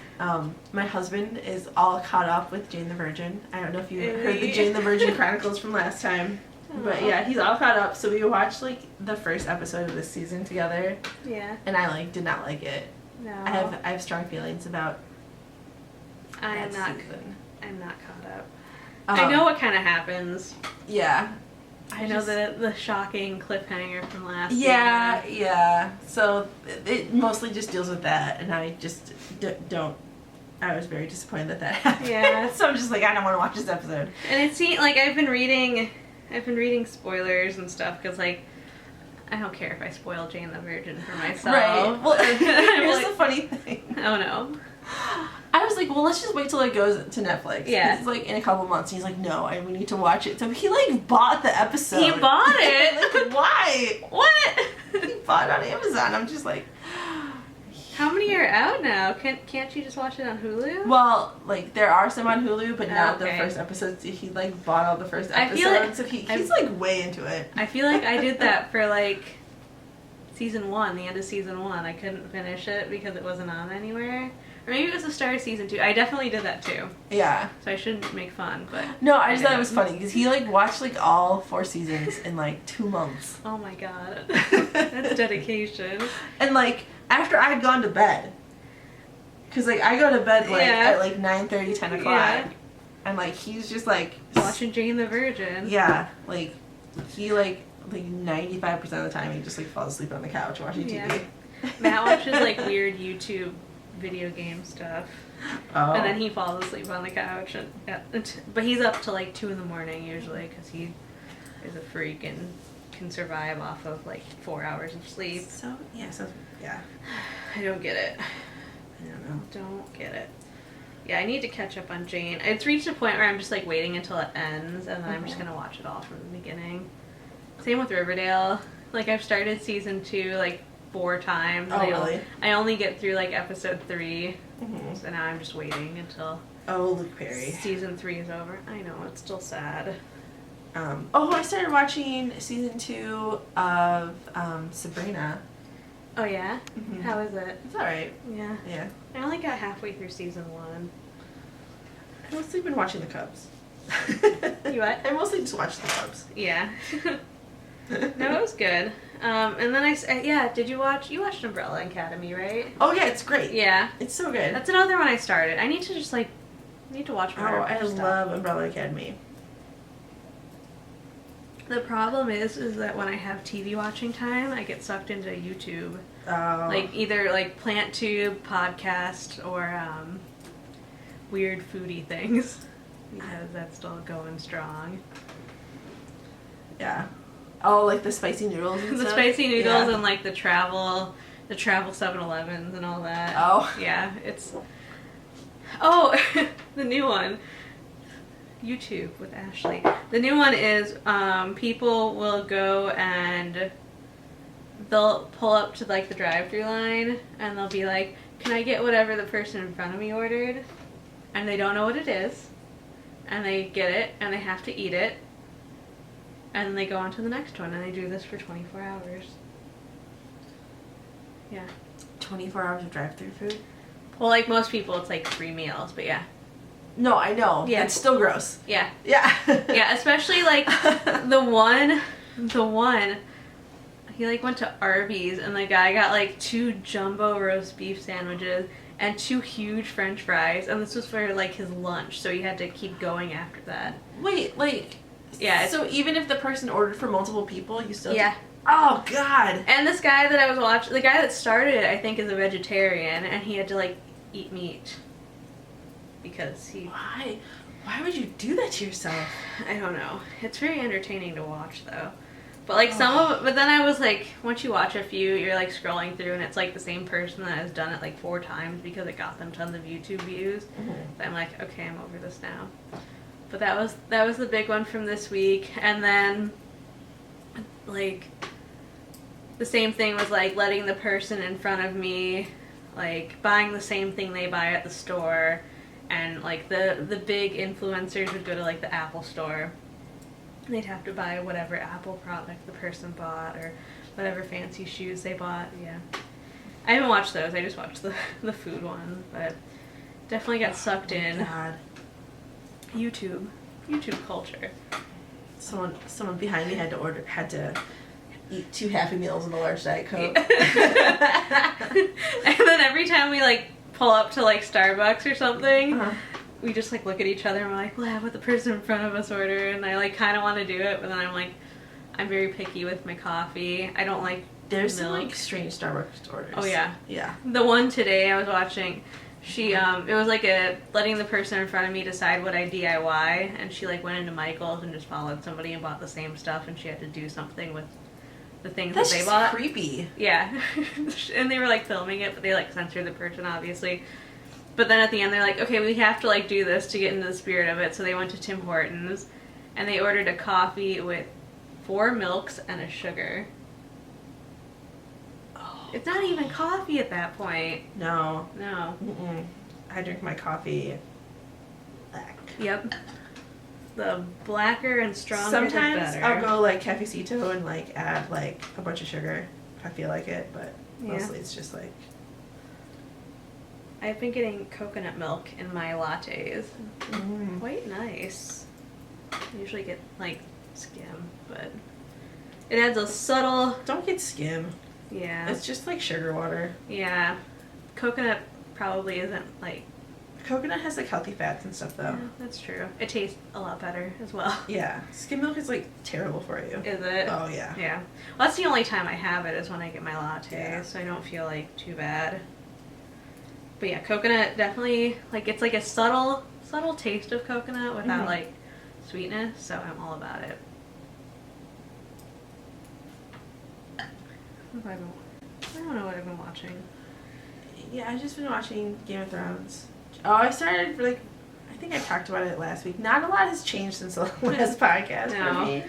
My husband is all caught up with Jane the Virgin. I don't know if you heard the Jane the Virgin Chronicles from last time. But yeah, he's all caught up. So we watched like the first episode of this season together. Yeah. And I like did not like it. No. I have strong feelings about that season. I'm not caught up. I know what kind of happens. Yeah. I know the shocking cliffhanger from last season. Yeah. So it mostly just deals with that, and I just don't. I was very disappointed that happened. Yeah. So I'm just like, I don't want to watch this episode. And it seemed like I've been reading spoilers and stuff because like I don't care if I spoil Jane the Virgin for myself. Right. Well, here's the funny thing. Oh no. I was like, well, let's just wait till it goes to Netflix. Yeah. It's like in a couple months. He's like, no, we need to watch it. So he like bought the episode. He bought it? Like, why? What? He bought it on Amazon. I'm just like. How many are out now? Can't you just watch it on Hulu? Well, like there are some on Hulu, but not the Okay. first episodes. He like bought all the first I episodes, feel like so he's like way into it. I feel like I did that for like season 1, the end of season 1. I couldn't finish it because it wasn't on anywhere. Or maybe it was the start of season 2. I definitely did that too. Yeah. So I shouldn't make fun, but no, I just thought it was funny because he like watched like all 4 seasons in like 2 months. Oh my god, that's dedication. And like after I had gone to bed, because like I go to bed like at like 9:30, 10 o'clock, and like he's just like watching Jane the Virgin. Yeah, like he like 95% of the time he just like falls asleep on the couch watching TV. Matt watches like weird YouTube video game stuff. Oh. And then he falls asleep on the couch, but he's up till like 2 in the morning usually because he is a freak and can survive off of like 4 hours of sleep. So yeah. I don't get it. I don't know. Don't get it. Yeah, I need to catch up on Jane. It's reached a point where I'm just like waiting until it ends, and then I'm just gonna watch it all from the beginning. Same with Riverdale. Like I've started season 2 like 4 times. Oh, really? I only get through like episode 3. Mm-hmm. So now I'm just waiting until Luke Perry. season 3 is over. I know, it's still sad. I started watching season 2 of Sabrina. Oh yeah? Mm-hmm. How is it? It's alright. Yeah. Yeah. I only got halfway through season 1. I mostly been watching the Cubs. You what? I mostly just watched the Cubs. Yeah. No, it was good. And then you watched Umbrella Academy, right? Oh yeah, it's great. Yeah. It's so good. That's another one I started. I need to just watch more. I stuff. love Umbrella Academy. The problem is that when I have TV watching time, I get sucked into YouTube. Oh. Like either like PlantTube, podcast, or weird foodie things. Because that's still going strong. Yeah. Oh, like the spicy noodles and The stuff? spicy noodles Yeah. and like the travel 7-Elevens and all that. Oh. Yeah, it's... Oh, the new one. YouTube with Ashley. The new one is people will go and they'll pull up to like the drive-thru line and they'll be like, can I get whatever the person in front of me ordered? And they don't know what it is. And they get it and they have to eat it. And then they go on to the next one and they do this for 24 hours. Yeah. 24 hours of drive-thru food? Well, like most people, it's like 3 meals, but yeah. No, I know. Yeah. It's still gross. Yeah. Yeah. Yeah, especially like the one, he like went to Arby's and the guy got like 2 jumbo roast beef sandwiches and 2 huge french fries, and this was for like his lunch, so he had to keep going after that. Wait, like... Yeah. So even if the person ordered for multiple people, you still... Yeah. Oh, God. And this guy that I was watching, the guy that started it, I think, is a vegetarian, and he had to like eat meat. Because he... Why? Why would you do that to yourself? I don't know. It's very entertaining to watch, though. But like but then I was like, once you watch a few, you're like scrolling through and it's like the same person that has done it like 4 times because it got them tons of YouTube views. Mm-hmm. So I'm like, okay, I'm over this now. But that was the big one from this week. And then like, the same thing was, like, letting the person in front of me, like, buying the same thing they buy at the store. And, like, the big influencers would go to, like, the Apple store. They'd have to buy whatever Apple product the person bought or whatever fancy shoes they bought. Yeah. I haven't watched those. I just watched the food one. But definitely got sucked in. God. YouTube culture. Someone behind me had to eat 2 Happy Meals and a large Diet Coke. And then every time we, like, pull up to, like, Starbucks or something, we just, like, look at each other and we're like, we'll have what the person in front of us order. And I, like, kind of want to do it, but then I'm like, I'm very picky with my coffee. I don't like There's milk. some, like, strange Starbucks orders. Oh, yeah. Yeah. The one today I was watching, she, it was like letting the person in front of me decide what I DIY, and she, like, went into Michael's and just followed somebody and bought the same stuff, and she had to do something with the things That's that they just bought. creepy. Yeah. And they were, like, filming it, but they, like, censored the person, obviously. But then at the end, they're like, okay, we have to, like, do this to get into the spirit of it. So they went to Tim Hortons, and they ordered a coffee with 4 milks and a sugar. Oh, It's not even coffee at that point. no. No. Mm-mm. I drink my coffee black. Yep. The blacker and stronger, Sometimes the better. I'll go, like, cafecito and, like, add, like, a bunch of sugar if I feel like it, but Yeah. mostly it's just, like... I've been getting coconut milk in my lattes. Mm. Quite nice. I usually get, like, skim, but it adds a subtle... Don't get skim. Yeah. It's just, like, sugar water. Yeah. Coconut probably isn't, like... Coconut has, like, healthy fats and stuff, though. Yeah, that's true. It tastes a lot better as well. Yeah. Skim milk is, like, terrible for you. Is it? Oh, yeah. Yeah. Well, that's the only time I have it is when I get my latte, Yeah. so I don't feel, like, too bad. But yeah, coconut definitely, like, it's like a subtle taste of coconut without, like, sweetness, so I'm all about it. What have I been... I don't know what I've been watching. Yeah, I've just been watching Game of Thrones. Oh, I started, like, I think I talked about it last week. Not a lot has changed since the last podcast No. for me.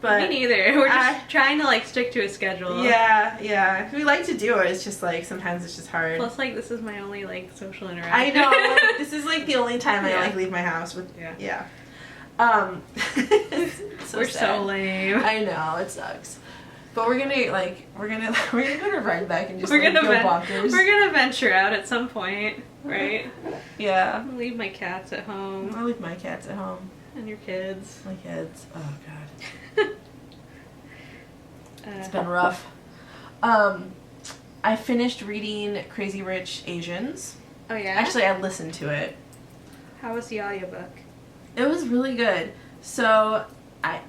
But Me neither. We're just trying to, like, stick to a schedule. yeah. We like to do it. It's just, like, sometimes it's just hard. Plus, like, this is my only, like, social I interaction. know. Like, this is, like, the only time I, Yeah. like, leave my house with, Yeah. So We're sad. so lame. I know, it sucks. But we're gonna go to Rhinebeck and just We're like, gonna go bonkers. We're gonna venture out at some point, right? Yeah. I'm gonna leave my cats at home I'll leave my cats at home. and your kids. My kids. Oh god. It's Uh, been rough. I finished reading Crazy Rich Asians. oh yeah. Actually, I listened to it. How was the audiobook? It was really good. So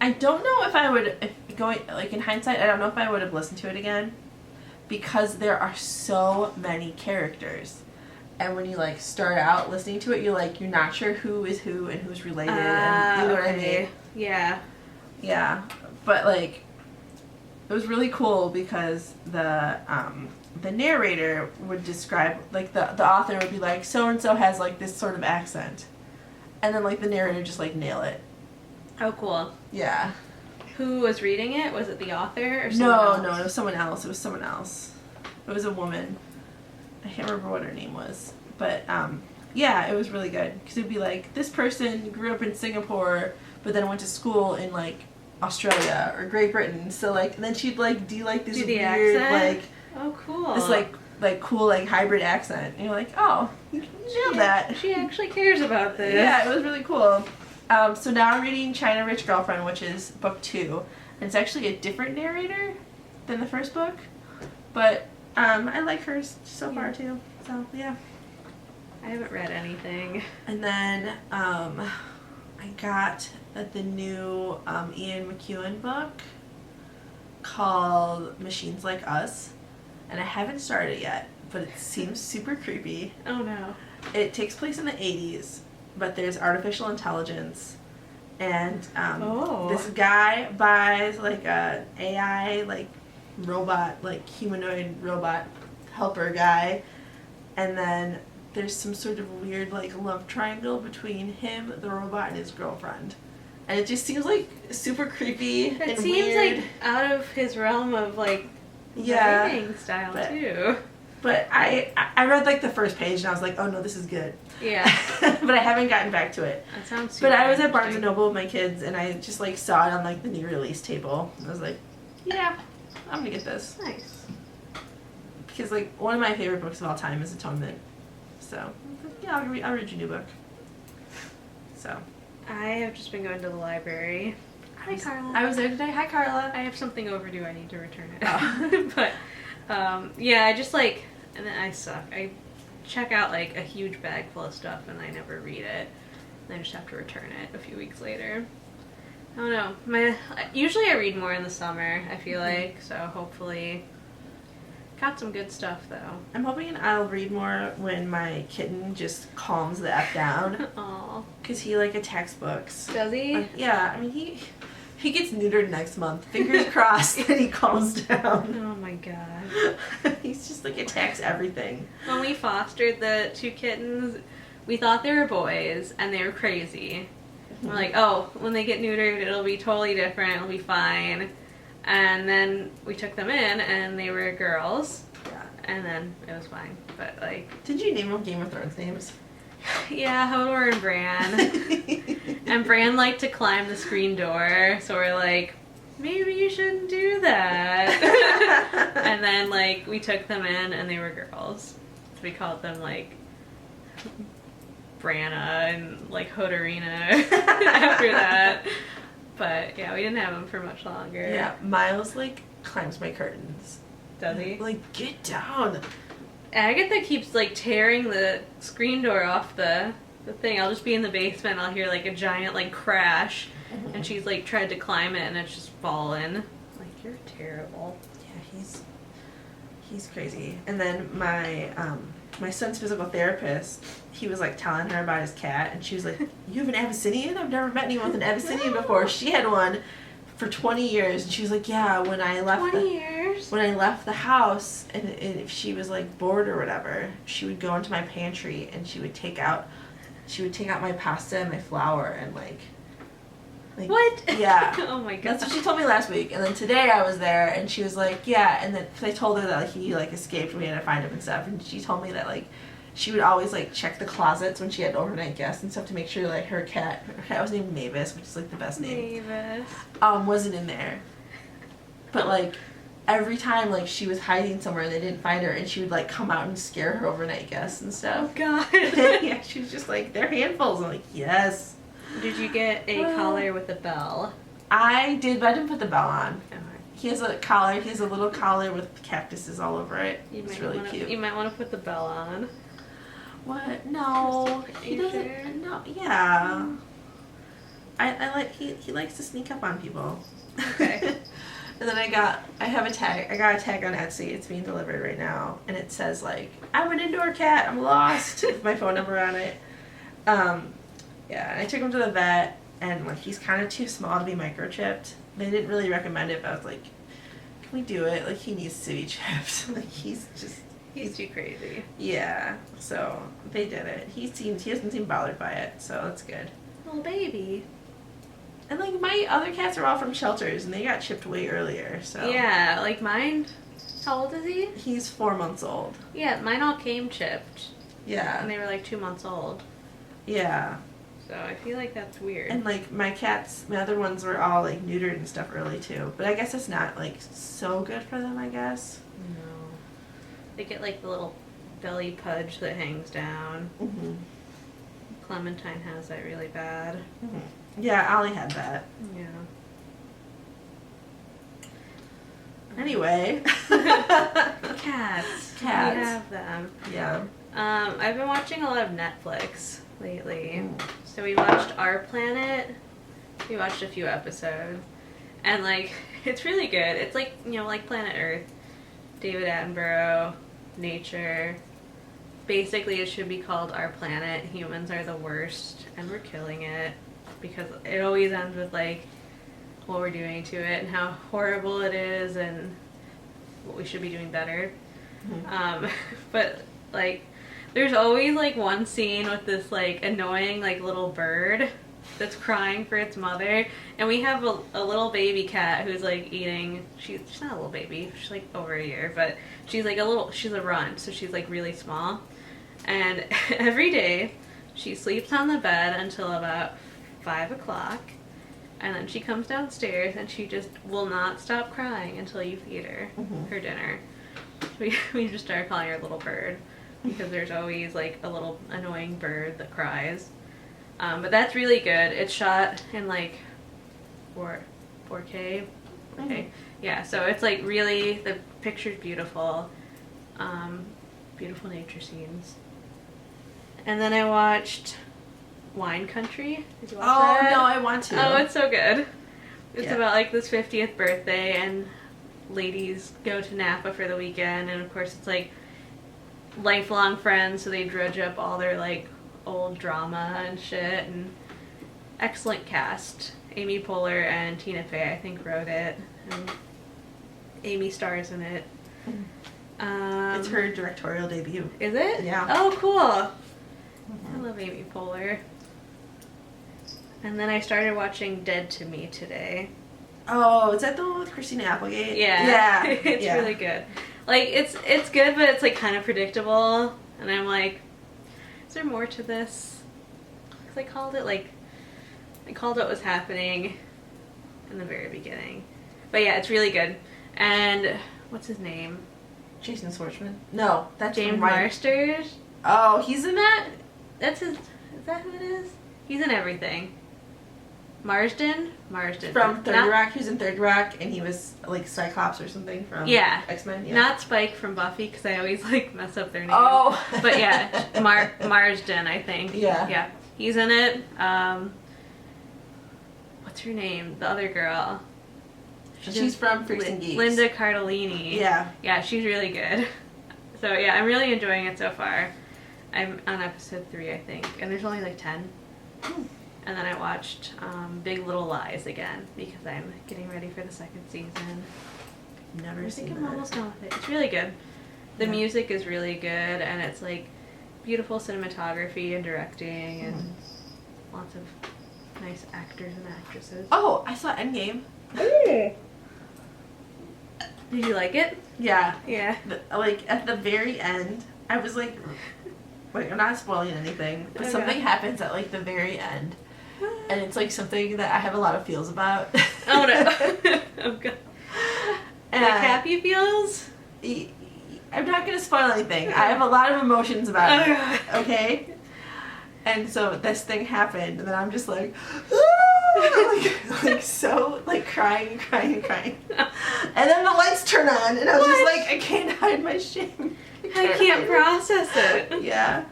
I don't know if I would, if going, like, in hindsight, I don't know if I would have listened to it again, because there are so many characters, and when you, like, start out listening to it, you're not sure who is who and who's related, and you know what I mean? Yeah. But, like, it was really cool because the narrator would describe, like, the author would be like, so and so has, like, this sort of accent, and then, like, the narrator just, like, nail it. Oh, cool. Yeah. Who was reading it? Was it the author or someone else? No, it was someone else. It was someone else. It was a woman. I can't remember what her name was. But, yeah, it was really good. Because it'd be like, this person grew up in Singapore, but then went to school in, like, Australia or Great Britain. So, like, and then she'd, like, do, like, this Do the weird, accent? like, Oh, cool. this, like, cool, like, hybrid accent. And you're like, oh, you nailed that. She actually cares about this. Yeah, it was really cool. So now I'm reading China Rich Girlfriend, which is book 2. And it's actually a different narrator than the first book. But I like hers so far, too. So, yeah. I haven't read anything. And then I got the new Ian McEwan book called Machines Like Us. And I haven't started it yet, but it seems super creepy. Oh, no. It takes place in the 80s. But there's artificial intelligence, and this guy buys, like, a AI, like, robot, like, humanoid robot helper guy, and then there's some sort of weird, like, love triangle between him, the robot, and his girlfriend, and it just seems like super creepy It and seems weird. like out of his realm of like Yeah, writing style too. but I read like the first page and I was like, oh no, this is good. Yeah. But I haven't gotten back to it. That sounds super But I was at Barnes interesting. and Noble with my kids and I just like saw it on like the new release table. I was like, yeah, I'm gonna get this. Nice. Because like one of my favorite books of all time is Atonement. So yeah, I'll read your new book. So I have just been going to the library. Hi, Carla. I was there today. Hi, Carla. I have something overdue. I need to return it. Oh. But yeah, I just like, and then I suck. I check out like a huge bag full of stuff and I never read it. And I just have to return it a few weeks later. I don't know. Usually I read more in the summer, I feel like, so hopefully got some good stuff though. I'm hoping I'll read more when my kitten just calms the F down. Aw. Because he like attacks books. Does he? Yeah, I mean he gets neutered next month. Fingers crossed that he calms down. Oh my god. He's just like attacks everything. When we fostered the 2 kittens, we thought they were boys and they were crazy. We're like, oh, when they get neutered, it'll be totally different. It'll be fine. And then we took them in, and they were girls. Yeah. And then it was fine. But like, Did you name them Game of Thrones names? yeah, Hodor and Bran. And Bran liked to climb the screen door, so we're like, maybe you shouldn't do that. And then like we took them in, and they were girls. So we called them like Branna and like Hodorina after that. But yeah, we didn't have him for much longer. Yeah, Miles like climbs my curtains. Does he? Like, get down. Agatha keeps like tearing the screen door off the thing. I'll just be in the basement, I'll hear like a giant like crash, and she's like tried to climb it and it's just fallen. Like, you're terrible. Yeah, he's crazy. And then my son's physical therapist, he was like telling her about his cat, and she was like, you have an Abyssinian? I've never met anyone with an Abyssinian before. She had one for 20 years, and she was like, yeah, when I left 20 years? when I left the house, and if she was like bored or whatever, she would go into my pantry and she would take out my pasta and my flour and like What? Yeah. Oh my god. That's what she told me last week. And then today I was there and she was like, yeah. And then cause I told her that like, he like escaped and we had to find him and stuff. And she told me that like she would always like check the closets when she had overnight guests and stuff to make sure like her cat was named Mavis, which is like the best name. Mavis. Wasn't in there. But like every time like she was hiding somewhere and they didn't find her, and she would like come out and scare her overnight guests and Oh stuff. god. Yeah, she was just like, they're handfuls. I'm like, yes. Did you get a collar with a bell? I did, but I didn't put the bell on. Okay. He has a collar. He has a little collar with cactuses all over it. You It's might really wanna, cute. You might want to put the bell on. What? No. Are He you doesn't. sure? No. Yeah. I like. He likes to sneak up on people. Okay. And then I got a tag. I got a tag on Etsy. It's being delivered right now, and it says like, "I'm an indoor cat. I'm lost." With my phone number on it. Yeah. And I took him to the vet, and like he's kind of too small to be microchipped. They didn't really recommend it, but I was like, "Can we do it? Like he needs to be chipped. Like he's He's too crazy. yeah." So they did it. He doesn't seem bothered by it, so that's good. Little baby. And like my other cats are all from shelters, and they got chipped way earlier. So Yeah, like mine. How old is he? he's 4 months old. Yeah, mine all came chipped, and Yeah, they were like 2 months old. yeah. So I feel like that's weird. And like my other ones were all like neutered and stuff early too. But I guess it's not like so good for them. I guess. No. They get like the little belly pudge that hangs down. Mhm. Clementine has that really bad. Mhm. Yeah, Ollie had that. Yeah. Anyway. Cats. Cats. We have them. Yeah. I've been watching a lot of Netflix lately. Mm. So we watched Our Planet. We watched a few episodes. And like, it's really good. It's like, you know, like Planet Earth. David Attenborough, nature. Basically, it should be called Our Planet. Humans are the worst, and we're killing it. Because it always ends with like what we're doing to it and how horrible it is and what we should be doing better. Mhm. But like there's always like one scene with this like annoying like little bird that's crying for its mother. And we have a little baby cat who's like eating, she's not a little baby, she's like over a year, but she's like she's a runt, so she's like really small. And every day she sleeps on the bed until about 5 o'clock. And then she comes downstairs and she just will not stop crying until you feed her her dinner. We just started calling her Little Bird because there's always like a little annoying bird that cries. But that's really good. It's shot in like 4K. Okay. Yeah, so it's like really, the picture's beautiful. Beautiful nature scenes. And then I watched Wine Country. Did you watch that? No, I want to. Oh, it's so good. It's Yeah. about like this 50th birthday, and ladies go to Napa for the weekend, and of course it's like lifelong friends, so they dredge up all their like old drama and shit. And excellent cast. Amy Poehler and Tina Fey, I think, wrote it, and Amy stars in it. It's her directorial debut. Is it? Yeah. Oh, cool. I love Amy Poehler. And then I started watching Dead to Me today. Oh, is that the one with Christina Applegate? Yeah. Yeah. It's Yeah. really good. Like, it's good, but it's like kind of predictable. And I'm like, is there more to this? Because I called what was happening in the very beginning. But yeah, it's really good. And what's his name? Jason Schwartzman? No, that's James from Ryan. Marsters? Oh, he's in that? That's his. Is that who it is? He's in everything. Marsden. From Third Not- Rock. He was in Third Rock, and he was like Cyclops or something from Yeah. X-Men. Yeah. Not Spike from Buffy, because I always like mess up their names. Oh. But yeah, Marsden, I think. Yeah. Yeah. He's in it. What's her name? The other girl. She's from Freaks and Geeks. Linda Cardellini. Yeah. Yeah, she's really good. So yeah, I'm really enjoying it so far. I'm on episode 3, I think, and there's only like 10. And then I watched Big Little Lies again because I'm getting ready for the 2nd season. Never I seen think I'm that. almost done with it. It's really good. The Yeah. music is really good, and it's like beautiful cinematography and directing, and lots of nice actors and actresses. Oh, I saw Endgame. Did you like it? Yeah. Yeah. Like at the very end, I was like, I'm not spoiling anything, but Okay. something happens at like the very end, and it's like something that I have a lot of feels about. Oh no. Oh god. And Like happy feels? I'm not gonna spoil anything. I have a lot of emotions about it. Okay. And so this thing happened, and then I'm just like, like so, like crying. And then the lights turn on, and I was just What? like, I can't hide my shame. I can't process it. Yeah.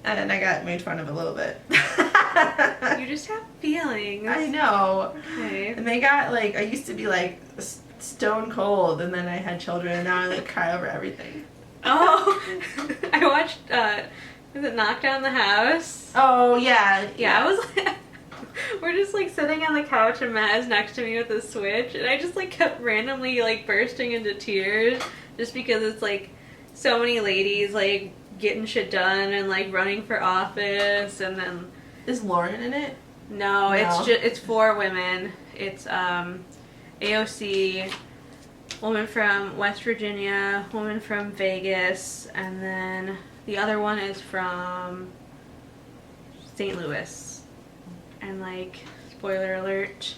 And I got made fun of a little bit. You just have feelings. I know. Okay. And they got like, I used to be like stone cold, and then I had children, and now I like cry over everything. Oh, I watched, was it Knock Down the House? Oh, yeah. Yeah, I was like, we're just like sitting on the couch, and Matt is next to me with the Switch, and I just like kept randomly like bursting into tears just because it's like so many ladies like getting shit done and like running for office, and then Is Lauren in it? no, No. it's 4 women. It's AOC, woman from West Virginia, woman from Vegas, and then the other one is from St. Louis. And like, spoiler alert,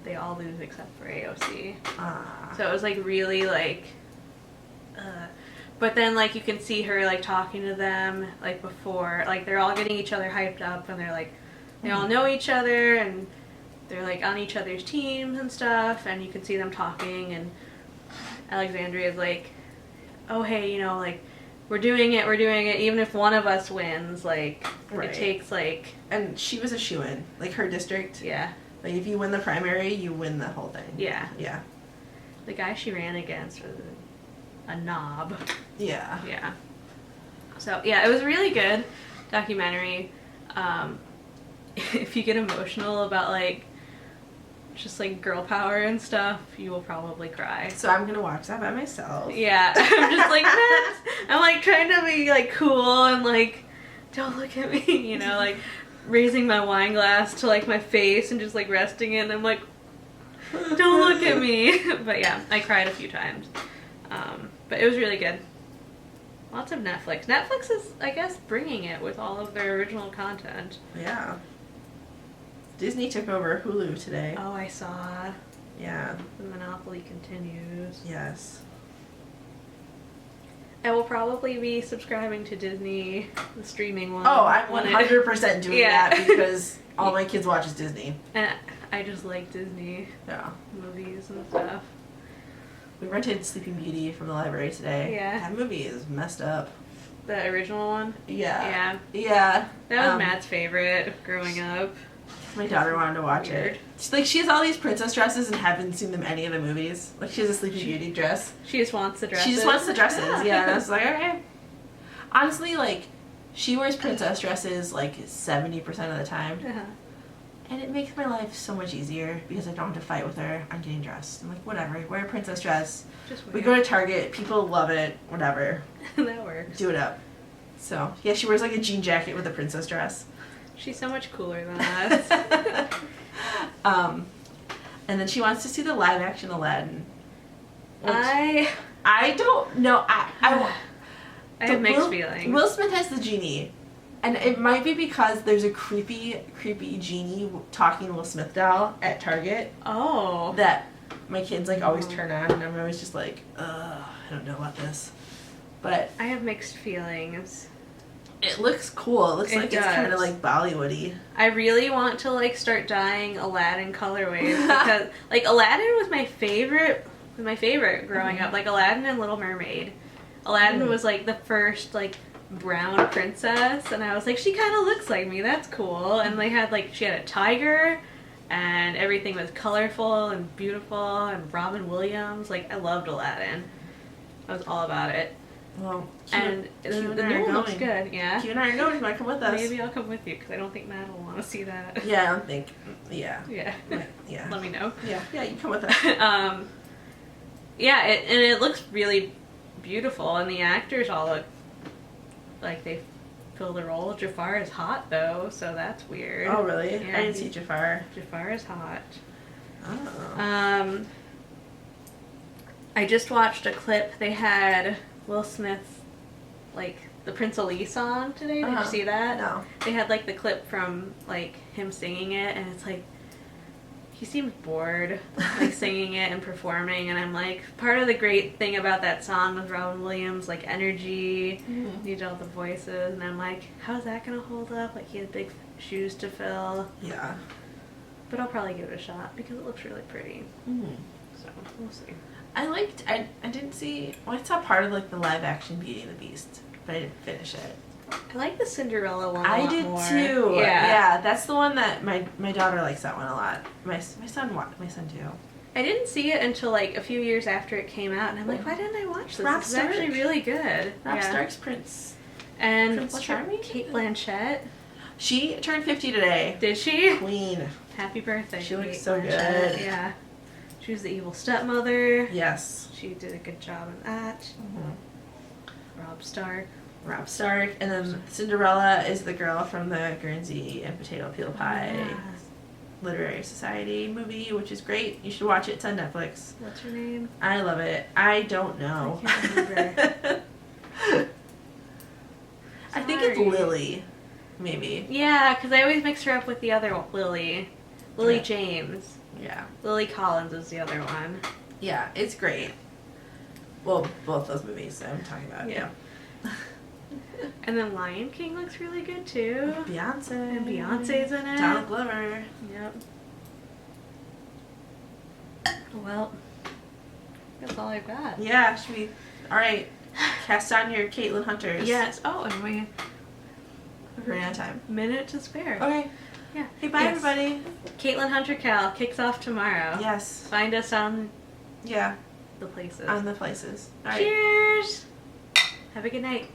they all lose except for AOC. So it was like really like, but then like you can see her like talking to them like before, like they're all getting each other hyped up, and they're like, they all know each other, and they're like on each other's teams and stuff, and you can see them talking, and Alexandria's like, oh hey, you know, like we're doing it, even if one of us wins, like Right. it takes like, And she was a shoo-in, like her district. yeah, Like if you win the primary, you win the whole thing. yeah. Yeah. The guy she ran against was a knob. Yeah. Yeah. So yeah, it was a really good documentary. If you get emotional about like just like girl power and stuff, you will probably cry. So I'm gonna watch that by myself. Yeah, I'm just like I'm like trying to be like cool and like don't look at me, you know, like raising my wine glass to like my face and just like resting it, and I'm like, don't look at me. But yeah, I cried a few times. But it was really good. Lots of Netflix. Netflix is, I guess, bringing it with all of their original content. Yeah. Disney took over Hulu today. Oh, I saw. Yeah. The monopoly continues. Yes. I will probably be subscribing to Disney, the streaming one. Oh, I'm when 100% doing Yeah. that because all my kids watch is Disney. And I just like Disney Yeah. movies and stuff. We rented Sleeping Beauty from the library today. Yeah. That movie is messed up. The original one? Yeah. Yeah. Yeah. That was Matt's favorite growing up. My daughter wanted to watch Weird. it. She has all these princess dresses and haven't seen them any of the movies. Like, she has a Sleeping Beauty dress. She just wants the dresses. She just wants the dresses, yeah. And I was like, okay. Honestly, like, she wears princess dresses, like, 70% of the time. Uh-huh. And it makes my life so much easier because I don't have to fight with her on getting dressed. I'm like, whatever, wear a princess dress. Just weird. We go to Target, people love it, whatever. That works. Do it up. So, yeah, she wears, like, a jean jacket with a princess dress. She's so much cooler than us. And then she wants to see the live action Aladdin. which I don't know. I have mixed feelings. Will Smith has the genie. And it might be because there's a creepy genie talking Will Smith doll at Target Oh. that my kids like always turn on, and I'm always just like, ugh, I don't know about this. But I have mixed feelings. it looks cool. It looks like it's kind of like Bollywoody. I really want to like start dyeing Aladdin colorways because like Aladdin was my favorite growing up. Like Aladdin and Little Mermaid. Aladdin was like the first like brown princess, and I was like, she kind of looks like me. That's cool. And they had like she had a tiger, and everything was colorful and beautiful. And Robin Williams, like I loved Aladdin. I was all about it. Well, And the new one looks good. Yeah. You and I are going. You might come with us. Maybe I'll come with you because I don't think Matt will want to see that. Yeah, I don't think. Yeah. Yeah. Yeah. Let me know. Yeah, you come with us. Yeah, and it looks really beautiful, and the actors all look like they fill the role. Jafar is hot though, so that's weird. Oh, really? Yeah, I didn't see Jafar. Jafar is hot. Oh. I just watched a clip. They had Will Smith, like the Prince Ali song today. Did you see that? No. They had like the clip from like him singing it, and it's like he seems bored, like singing it and performing. And I'm like, part of the great thing about that song was Robin Williams, like energy, needed all the voices, and I'm like, how's that gonna hold up? Like he had big shoes to fill. Yeah. But I'll probably give it a shot because it looks really pretty. So we'll see. I didn't see, well, I saw part of like the live action Beauty and the Beast, but I didn't finish it. I like the Cinderella one I lot did more. too. Yeah. That's the one that my daughter likes that one a lot. My son too. I didn't see it until like a few years after it came out, and I'm like, why didn't I watch this? Rob This is actually Stark. really good. Rob Stark's Prince. And Prince what's Charming? Kate Blanchett. She turned 50 today. Did she? Queen. Happy birthday. She looks Kate so Blanchett. good. Yeah. She was the evil stepmother. Yes. She did a good job in that. Rob Stark. Rob Stark, and then Cinderella is the girl from the Guernsey and Potato Peel Pie Literary Society movie, which is great. You should watch it. It's on Netflix. What's her name? I love it. I don't know. I can't remember. I think it's Sorry. Lily, maybe. Yeah, because I always mix her up with the other one, Lily. Lily Yeah. James. Yeah. Lily Collins is the other one. Yeah, it's great. Well, both those movies I'm talking about. Yeah. And then Lion King looks really good too. Beyonce. And Beyonce's in it. Donald Glover. Yep. Well, that's all I've got. Yeah, should we? All right. Cast on your Caitlin Hunters. Yes. Oh, and we We're out of time. minute to spare. Okay. Yeah. Hey, bye, Yes. everybody. Caitlin Hunter KAL kicks off tomorrow. Yes. Find us on Yeah. the places. On the places. All right. Cheers. Have a good night.